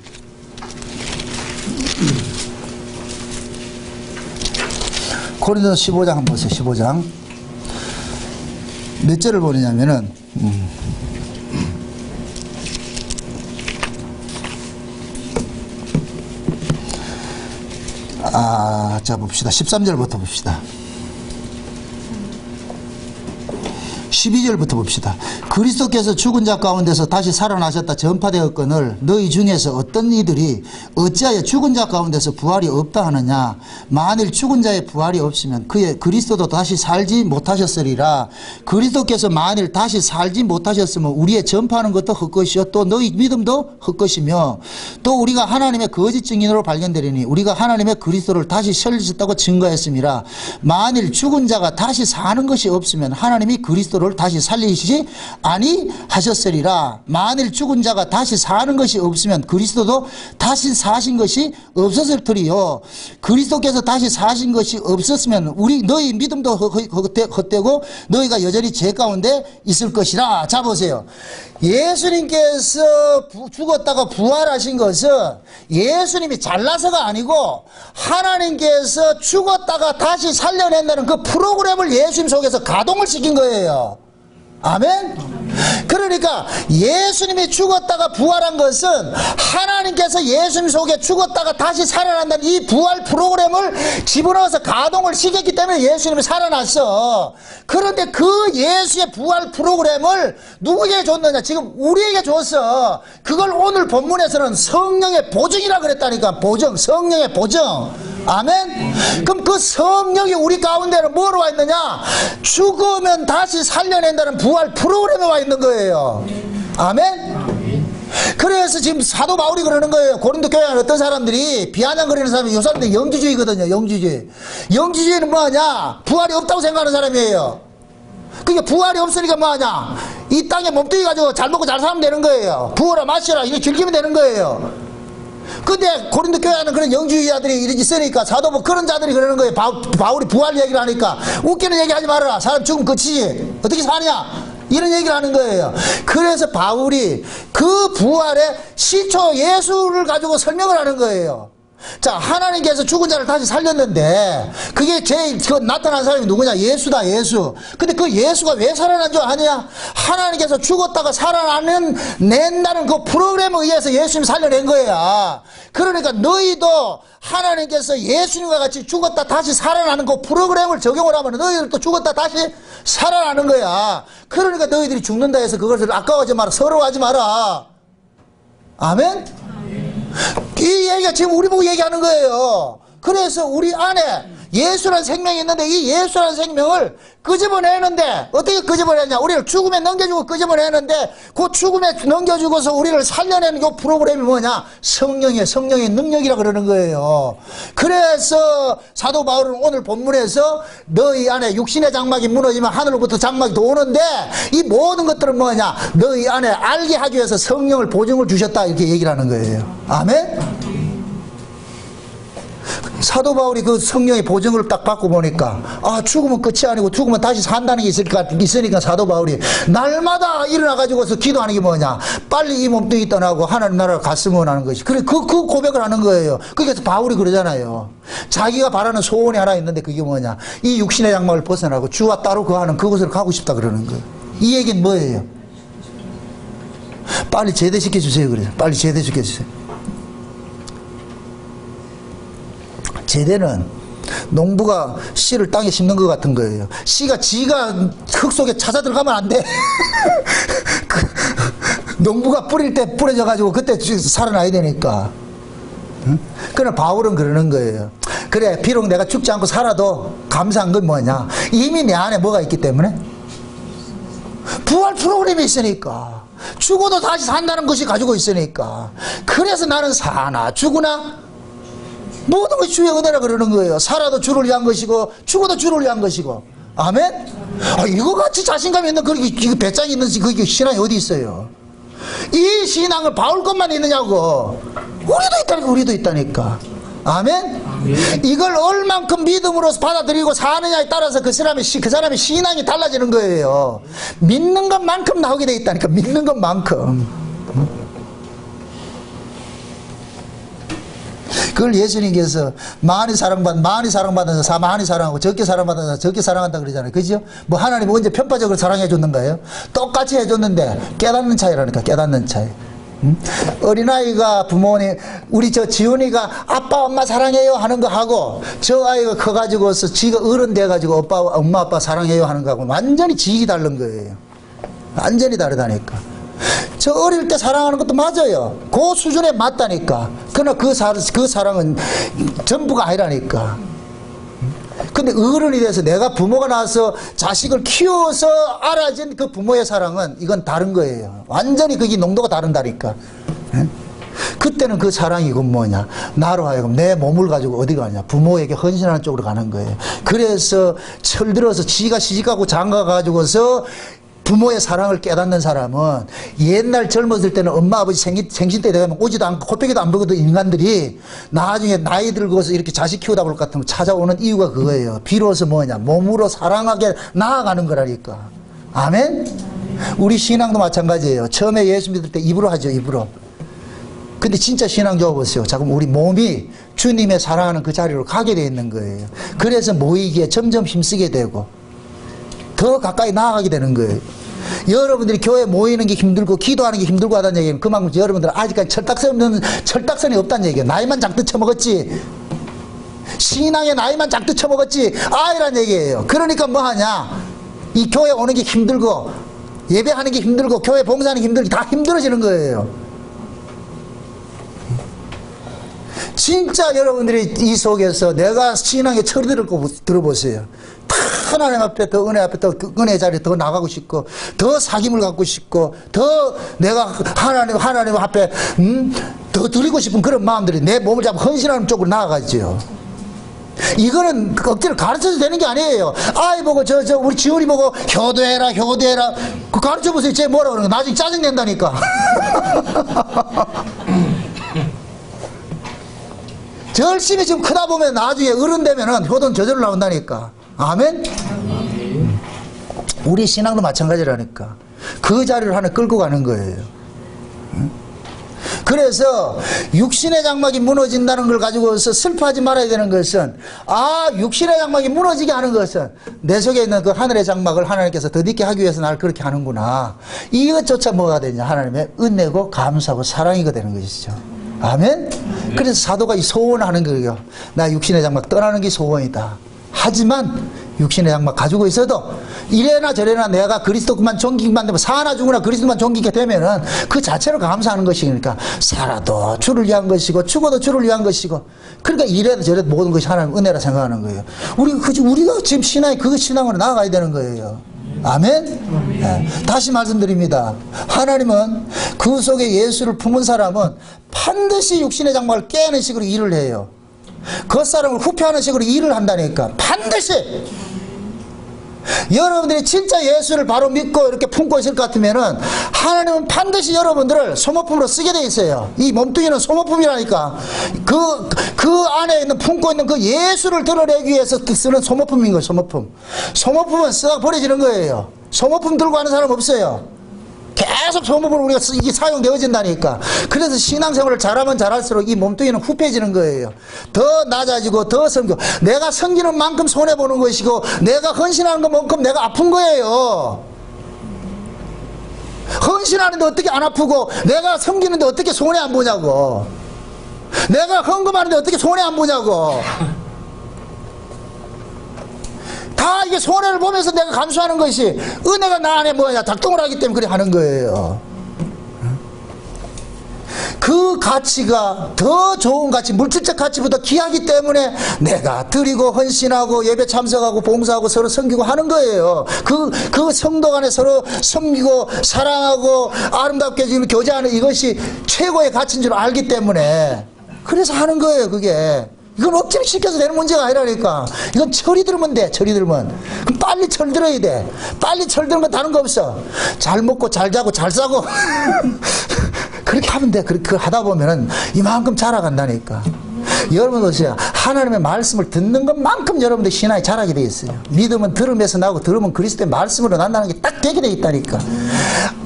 고린도서 15장 한번 보세요. 15장 몇 절을 보느냐면은 자 봅시다. 13절부터 봅시다. 12절부터 봅시다. 그리스도께서 죽은 자 가운데서 다시 살아나셨다 전파되었거늘 너희 중에서 어떤 이들이 어찌하여 죽은 자 가운데서 부활이 없다 하느냐. 만일 죽은 자의 부활이 없으면 그의 그리스도도 다시 살지 못하셨으리라. 그리스도께서 만일 다시 살지 못하셨으면 우리의 전파하는 것도 헛것이요 또 너희 믿음도 헛것이며 또 우리가 하나님의 거짓 증인으로 발견되리니 우리가 하나님의 그리스도를 다시 살리셨다고 증거했습니다. 만일 죽은 자가 다시 사는 것이 없으면 하나님이 그리스도를 다시 살리시지 아니하셨으리라. 만일 죽은 자가 다시 사는 것이 없으면 그리스도도 다시 사신 것이 없었을 터리요. 그리스도께서 다시 사신 것이 없었으면 너희 믿음도 헛되고 너희가 여전히 죄 가운데 있을 것이라. 자 보세요. 예수님께서 죽었다가 부활하신 것은 예수님이 잘나서가 아니고 하나님께서 죽었다가 다시 살려낸다는 그 프로그램을 예수님 속에서 가동을 시킨 거예요. 아멘? 그러니까 예수님이 죽었다가 부활한 것은 하나님께서 예수님 속에 죽었다가 다시 살아난다는 이 부활 프로그램을 집어넣어서 가동을 시켰기 때문에 예수님이 살아났어. 그런데 그 예수의 부활 프로그램을 누구에게 줬느냐? 지금 우리에게 줬어. 그걸 오늘 본문에서는 성령의 보증이라 그랬다니까. 보증, 성령의 보증. 아멘? 그럼 그 성령이 우리 가운데는 뭐로 와 있느냐? 죽으면 다시 살려낸다는 부활 프로그램에 와 있는 거예요. 아멘? 그래서 지금 사도 바울이 그러는 거예요. 고린도 교회 안에 어떤 사람들이 비아냥거리는 사람이 요 사람들이 영지주의거든요. 영지주의. 영지주의는 뭐하냐? 부활이 없다고 생각하는 사람이에요. 그게 부활이 없으니까 뭐하냐? 이 땅에 몸뚱이 가지고 잘 먹고 잘 살면 되는 거예요. 부어라 마시라 이게 즐기면 되는 거예요. 근데 고린도 교회 안에 그런 영주의자들이 이렇게 있으니까 사도 그런 자들이 그러는 거예요. 바울이 부활 얘기를 하니까 웃기는 얘기 하지 말아라. 사람 죽으면 끝이지. 어떻게 사냐? 이런 얘기를 하는 거예요. 그래서 바울이 그 부활의 시초 예수를 가지고 설명을 하는 거예요. 자, 하나님께서 죽은 자를 다시 살렸는데 그게 제일 나타난 사람이 누구냐? 예수다, 예수. 근데 그 예수가 왜 살아난 줄 아냐? 하나님께서 죽었다가 살아낸다는 그 프로그램에 의해서 예수님 살려낸 거야. 그러니까 너희도 하나님께서 예수님과 같이 죽었다 다시 살아나는 그 프로그램을 적용을 하면 너희들도 죽었다 다시 살아나는 거야. 그러니까 너희들이 죽는다 해서 그것을 아까워하지 마라. 서러워하지 마라. 아멘? 이 얘기가 지금 우리 보고 얘기하는 거예요. 그래서 우리 안에 예수라는 생명이 있는데 이 예수라는 생명을 끄집어내는데 어떻게 끄집어내냐? 우리를 죽음에 넘겨주고 끄집어내는데 그 죽음에 넘겨주고서 우리를 살려내는 이 프로그램이 뭐냐? 성령의 능력이라 그러는 거예요. 그래서 사도 바울은 오늘 본문에서 너희 안에 육신의 장막이 무너지면 하늘로부터 장막이 더 오는데 이 모든 것들은 뭐냐? 너희 안에 알게 하기 위해서 성령을 보증을 주셨다 이렇게 얘기를 하는 거예요. 아멘? 사도 바울이 그 성령의 보증을 딱 받고 보니까 죽으면 끝이 아니고 죽으면 다시 산다는 게 있으니까 사도 바울이 날마다 일어나가지고서 기도하는 게 뭐냐? 빨리 이 몸뚱이 떠나고 하나님 나라를 갔으면 하는 것이. 그래 그 고백을 하는 거예요. 그래서 바울이 그러잖아요. 자기가 바라는 소원이 하나 있는데 그게 뭐냐? 이 육신의 장막을 벗어나고 주와 따로 거하는 그곳을 가고 싶다 그러는 거예요. 이 얘기는 뭐예요? 빨리 제대시켜 주세요. 그래요. 빨리 제대시켜 주세요. 제대는 농부가 씨를 땅에 심는 것 같은 거예요. 씨가 지가 흙 속에 찾아 들어가면 안 돼. 농부가 뿌릴 때 뿌려져 가지고 그때 살아나야 되니까. 응? 그러나 바울은 그러는 거예요. 그래 비록 내가 죽지 않고 살아도 감사한 건 뭐냐? 이미 내 안에 뭐가 있기 때문에? 부활 프로그램이 있으니까. 죽어도 다시 산다는 것이 가지고 있으니까. 그래서 나는 사나 죽으나 모든 것이 주의 은혜라 그러는 거예요. 살아도 주를 위한 것이고 죽어도 주를 위한 것이고. 아멘? 이거 같이 자신감 있는 그 배짱이 있는 그 신앙이 어디 있어요? 이 신앙을 바울 것만 있느냐고. 우리도 있다니까. 아멘? 이걸 얼만큼 믿음으로 받아들이고 사느냐에 따라서 그 사람의 신앙이 달라지는 거예요. 믿는 것만큼 나오게 돼 있다니까. 믿는 것만큼. 그걸 예수님께서 많이 사랑받는 자 많이 사랑하고 적게 사랑받는 자 적게 사랑한다 그러잖아요. 그죠? 뭐 하나님 언제 편파적으로 사랑해 줬는가요? 똑같이 해줬는데 깨닫는 차이라니까. 깨닫는 차이. 어린아이가 부모님, 우리 저 지훈이가 아빠 엄마 사랑해요 하는 거 하고 저 아이가 커가지고서 지가 어른 돼가지고 엄마 아빠 사랑해요 하는 거하고 완전히 지식이 다른 거예요. 완전히 다르다니까. 저 어릴 때 사랑하는 것도 맞아요. 그 수준에 맞다니까. 그러나 그 사랑은 전부가 아니라니까. 근데 어른이 돼서 내가 부모가 나와서 자식을 키워서 알아진 그 부모의 사랑은 이건 다른 거예요. 완전히 그게 농도가 다른다니까. 그때는 그 사랑이 이건 뭐냐, 나로 하여금 내 몸을 가지고 어디 가냐, 부모에게 헌신하는 쪽으로 가는 거예요. 그래서 철들어서 지가 시집가고 장가가지고서 부모의 사랑을 깨닫는 사람은 옛날 젊었을 때는 엄마 아버지 생신 때 되면 오지도 않고 코빼기도 안 보거든. 인간들이 나중에 나이 들고서 이렇게 자식 키우다 볼 것 같으면 찾아오는 이유가 그거예요. 비로소 뭐냐, 몸으로 사랑하게 나아가는 거라니까. 아멘. 우리 신앙도 마찬가지예요. 처음에 예수 믿을 때 입으로 하죠, 입으로. 근데 진짜 신앙 좋아보세요. 자꾸 우리 몸이 주님의 사랑하는 그 자리로 가게 돼 있는 거예요. 그래서 모이기에 점점 힘쓰게 되고 더 가까이 나아가게 되는 거예요. 여러분들이 교회 모이는 게 힘들고 기도하는 게 힘들고 하다는 얘기는 그만큼 여러분들은 아직까지 철딱선이 없다는 얘기예요. 나이만 작득 쳐먹었지. 신앙의 나이만 작득 쳐먹었지. 이란 얘기예요. 그러니까 뭐 하냐, 이 교회 오는 게 힘들고 예배하는 게 힘들고 교회 봉사하는 게 힘들고 다 힘들어지는 거예요. 진짜 여러분들이 이 속에서 내가 신앙의 철들을 들어보세요. 하나님 앞에 더 은혜 앞에 더 은혜 자리에 더 나가고 싶고 더 사귐을 갖고 싶고 더 내가 하나님 앞에 더 드리고 싶은 그런 마음들이 내 몸을 잡고 헌신하는 쪽으로 나아가죠. 이거는 억지로 가르쳐도 되는 게 아니에요. 아이 보고 저 우리 지훈이 보고 효도해라 그 가르쳐 보세요. 쟤 뭐라 그러는 거 나중에 짜증 낸다니까. 열심히 지금 크다 보면 나중에 어른 되면은 효도는 저절로 나온다니까. 아멘? 우리 신앙도 마찬가지라니까. 그 자리를 하나 끌고 가는 거예요. 그래서 육신의 장막이 무너진다는 걸 가지고서 슬퍼하지 말아야 되는 것은, 육신의 장막이 무너지게 하는 것은 내 속에 있는 그 하늘의 장막을 하나님께서 더 늦게 하기 위해서 나를 그렇게 하는구나. 이것조차 뭐가 되냐, 하나님의 은혜고 감사하고 사랑이가 되는 것이죠. 아멘? 그래서 사도가 이 소원하는 거예요. 나 육신의 장막 떠나는 게 소원이다. 하지만 육신의 장막 가지고 있어도 이래나 저래나 내가 그리스도만 존귀만 되면 사나 죽으나 그리스도만 존귀게 되면은 그 자체로 감사하는 것이니까 살아도 주를 위한 것이고 죽어도 주를 위한 것이고, 그러니까 이래도 저래도 모든 것이 하나님 은혜라 생각하는 거예요. 우리가 지금 신앙이 그 신앙으로 나아가야 되는 거예요. 아멘? 네. 다시 말씀드립니다. 하나님은 그 속에 예수를 품은 사람은 반드시 육신의 장막을 깨는 식으로 일을 해요. 겉사람을 후패하는 식으로 일을 한다니까. 반드시. 여러분들이 진짜 예수를 바로 믿고 이렇게 품고 있을 것 같으면은 하나님은 반드시 여러분들을 소모품으로 쓰게 돼 있어요. 이 몸뚱이는 소모품이라니까. 그 안에 있는 품고 있는 그 예수를 드러내기 위해서 쓰는 소모품인 거예요. 소모품은 쓰다 버려지는 거예요. 소모품 들고 가는 사람 없어요. 계속 소모품으로 우리가 이게 사용되어진다니까. 그래서 신앙생활을 잘하면 잘할수록 이 몸뚱이는 후패지는 거예요. 더 낮아지고 더 섬겨. 내가 섬기는 만큼 손해보는 것이고 내가 헌신하는 것만큼 내가 아픈 거예요. 헌신하는데 어떻게 안 아프고 내가 섬기는데 어떻게 손해 안 보냐고. 내가 헌금하는데 어떻게 손해 안 보냐고. 다 이게 손해를 보면서 내가 감수하는 것이 은혜가 나 안에 뭐냐 작동을 하기 때문에 그래 하는 거예요. 그 가치가 더 좋은 가치, 물질적 가치보다 귀하기 때문에 내가 드리고 헌신하고 예배 참석하고 봉사하고 서로 섬기고 하는 거예요. 그 성도 간에 서로 섬기고 사랑하고 아름답게 지금 교제하는 이것이 최고의 가치인 줄 알기 때문에 그래서 하는 거예요. 그게 이건 억지로 시켜서 되는 문제가 아니라니까. 이건 철이 들으면 돼. 철이 들으면. 그럼 빨리 철 들어야 돼. 빨리 철 들은 건 다른 거 없어. 잘 먹고 잘 자고 잘 싸고 그렇게 하면 돼. 그렇게 하다 보면은 이만큼 자라간다니까. 여러분 보세요. 하나님의 말씀을 듣는 것만큼 여러분들 신앙이 자라게 돼 있어요. 믿음은 들음에서 나고 들음은 그리스도의 말씀으로 난다는 게 딱 되게 돼 있다니까.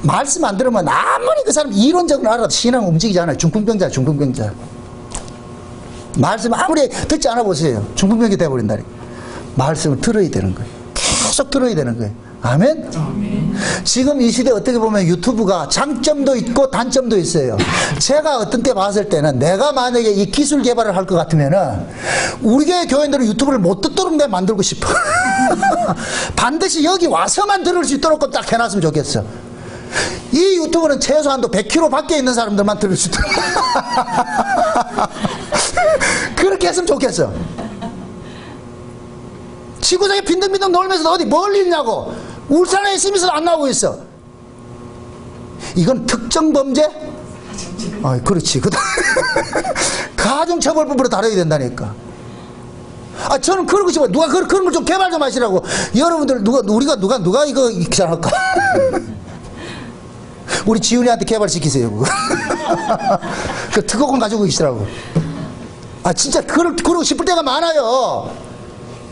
말씀 안 들으면 아무리 그 사람 이론적으로 알아도 신앙 움직이지 않아요. 중풍병자. 말씀 아무리 듣지 않아 보세요. 중풍병이 되어버린다니까. 말씀을 들어야 되는 거예요. 계속 들어야 되는 거예요. 아멘? 지금 이 시대 어떻게 보면 유튜브가 장점도 있고 단점도 있어요. 제가 어떤 때 봤을 때는 내가 만약에 이 기술 개발을 할 것 같으면은 우리 교회 교인들은 유튜브를 못 듣도록 내가 만들고 싶어. 반드시 여기 와서만 들을 수 있도록 딱 해놨으면 좋겠어. 이 유튜브는 최소한도 100km 밖에 있는 사람들만 들을 수 있도록. 그렇게 했으면 좋겠어. 지구상에 빈둥빈둥 놀면서 어디 멀리 있냐고. 울산에 있으면서 안 나오고 있어. 이건 특정 범죄? 그렇지. 가중처벌법으로 다뤄야 된다니까. 저는 그런 거 싶어요. 누가 그런 걸 좀 개발 좀 하시라고. 여러분들, 누가 이거 잘할까? 우리 지훈이한테 개발시키세요, 그거. 그 특허권 가지고 계시라고. 진짜 그러고 싶을 때가 많아요.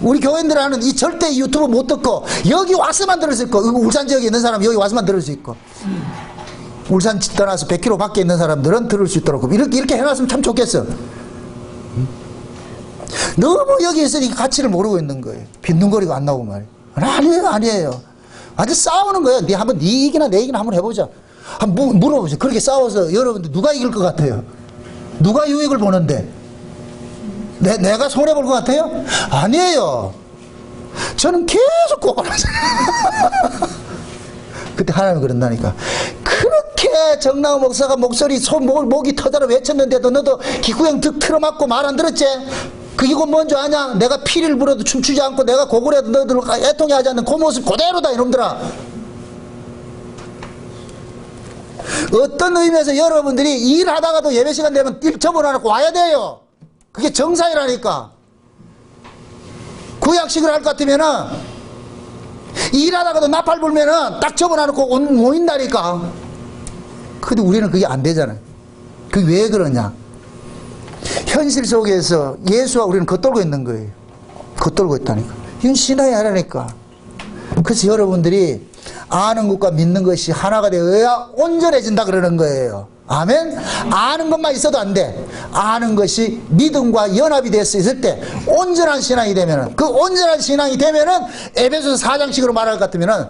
우리 교인들은 이 절대 유튜브 못 듣고 여기 와서만 들을 수 있고, 울산 지역에 있는 사람은 여기 와서만 들을 수 있고, 울산 떠나서 100km 밖에 있는 사람들은 들을 수 있도록 이렇게 해놨으면 참 좋겠어. 너무 여기 있으니까 가치를 모르고 있는 거예요. 빈둥거리고 안 나오고 말이에요. 아니에요. 아주 싸우는 거예요. 한번 네 얘기나 내 얘기나 한번 해보자. 한번 물어보세요. 그렇게 싸워서 여러분들 누가 이길 것 같아요? 누가 유익을 보는데? 내가 손해볼 것 같아요? 아니에요. 저는 계속 꼬걸하잖아요. 그때 하나님이 그런다니까. 그렇게 정나우 목사가 목소리 목이 터져라 외쳤는데도 너도 기구형 틀어맞고 말 안 들었지? 그이고 뭔지 아냐? 내가 피를 불어도 춤추지 않고 내가 고구려도 너들 애통해 하지 않는 그 모습 그대로다 이놈들아. 어떤 의미에서 여러분들이 일하다가도 예배 시간 되면 일 접어놔놓고 와야 돼요. 그게 정상이라니까. 구약식을 할 것 같으면은 일하다가도 나팔 불면은 딱 접어놔놓고 모인다니까. 근데 우리는 그게 안 되잖아요. 그게 왜 그러냐? 현실 속에서 예수와 우리는 겉돌고 있는 거예요. 겉돌고 있다니까. 이건 신앙이 아니라니까. 그래서 여러분들이 아는 것과 믿는 것이 하나가 되어야 온전해진다 그러는 거예요. 아멘? 아는 것만 있어도 안 돼. 아는 것이 믿음과 연합이 되어 있을 때 온전한 신앙이 되면은, 그 온전한 신앙이 되면은 에베소서 4장식으로 말할 것 같으면은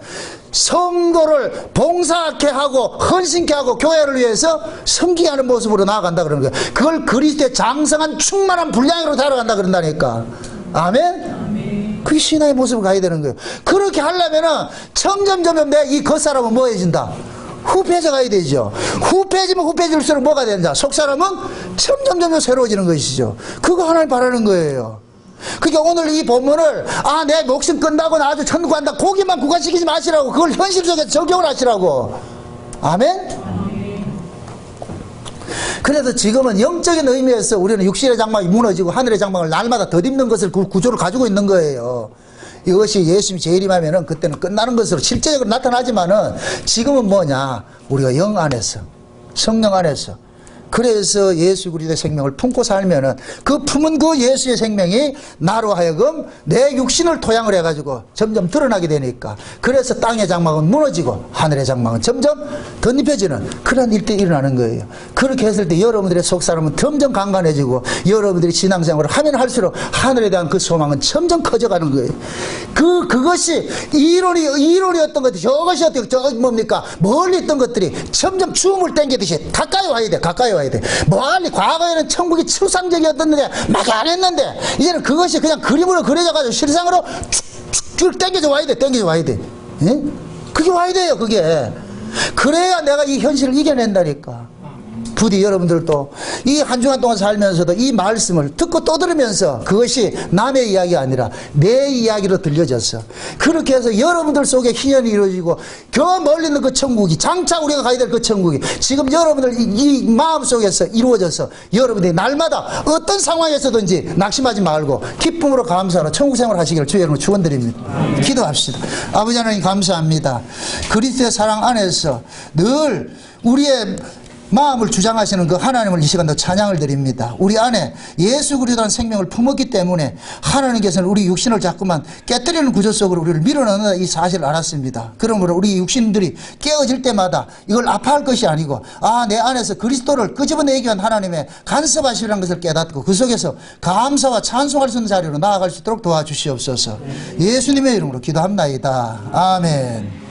성도를 봉사케 하고 헌신케 하고 교회를 위해서 섬기게 하는 모습으로 나아간다 그러는 거예요. 그걸 그리스도의 장성한 충만한 분량으로 달아간다 그런다니까. 아멘? 그게 신앙의 모습을 가야 되는 거예요. 그렇게 하려면은 점점 내 이 겉사람은 뭐해진다? 후패져 가야 되죠. 후패지면 후패질수록 뭐가 된다? 속사람은 점점 새로워지는 것이죠. 그거 하나님 바라는 거예요. 그러니까 오늘 이 본문을 내 목숨 끝나고 나 아주 천국 간다 거기만 구간시키지 마시라고. 그걸 현실 속에 적용을 하시라고. 아멘? 그래서 지금은 영적인 의미에서 우리는 육신의 장막이 무너지고 하늘의 장막을 날마다 덧입는 것을 그 구조를 가지고 있는 거예요. 이것이 예수님이 재림하면은 그때는 끝나는 것으로 실제적으로 나타나지만은 지금은 뭐냐? 우리가 영 안에서, 성령 안에서. 그래서 예수 그리스도의 생명을 품고 살면은 그 품은 그 예수의 생명이 나로 하여금 내 육신을 토양을 해가지고 점점 드러나게 되니까. 그래서 땅의 장막은 무너지고 하늘의 장막은 점점 덧입혀지는 그런 일들이 일어나는 거예요. 그렇게 했을 때 여러분들의 속사람은 점점 강간해지고 여러분들이 신앙생활을 하면 할수록 하늘에 대한 그 소망은 점점 커져가는 거예요. 그것이 이론이었던 것들이 저것이 어떻게 뭡니까? 멀리 있던 것들이 점점 춤을 땡기듯이 가까이 와야 돼. 가까이 와야 돼. 멀리 과거에는 천국이 추상적이었는데 막 안 했는데 이제는 그것이 그냥 그림으로 그려져가지고 실상으로 쭉쭉 땡겨져 와야 돼. 땡겨져 와야 돼. 예? 그게 와야 돼요. 그게. 그래야 내가 이 현실을 이겨낸다니까. 부디 여러분들도 이 한 주간 동안 살면서도 이 말씀을 듣고 또 들으면서 그것이 남의 이야기가 아니라 내 이야기로 들려져서 그렇게 해서 여러분들 속에 희연이 이루어지고 저 멀리 있는 그 천국이 장차 우리가 가야 될 그 천국이 지금 여러분들 이 마음 속에서 이루어져서 여러분들이 날마다 어떤 상황에서든지 낙심하지 말고 기쁨으로 감사하는 천국 생활 하시기를 주의 이름으로 축원드립니다. 기도합시다. 아버지 하나님 감사합니다. 그리스도의 사랑 안에서 늘 우리의 마음을 주장하시는 그 하나님을 이 시간도 찬양을 드립니다. 우리 안에 예수 그리스도라는 생명을 품었기 때문에 하나님께서는 우리 육신을 자꾸만 깨뜨리는 구조 속으로 우리를 밀어넣는 이 사실을 알았습니다. 그러므로 우리 육신들이 깨어질 때마다 이걸 아파할 것이 아니고 내 안에서 그리스도를 끄집어내기 위한 하나님의 간섭하시라는 것을 깨닫고 그 속에서 감사와 찬송할 수 있는 자리로 나아갈 수 있도록 도와주시옵소서. 예수님의 이름으로 기도합나이다. 아멘.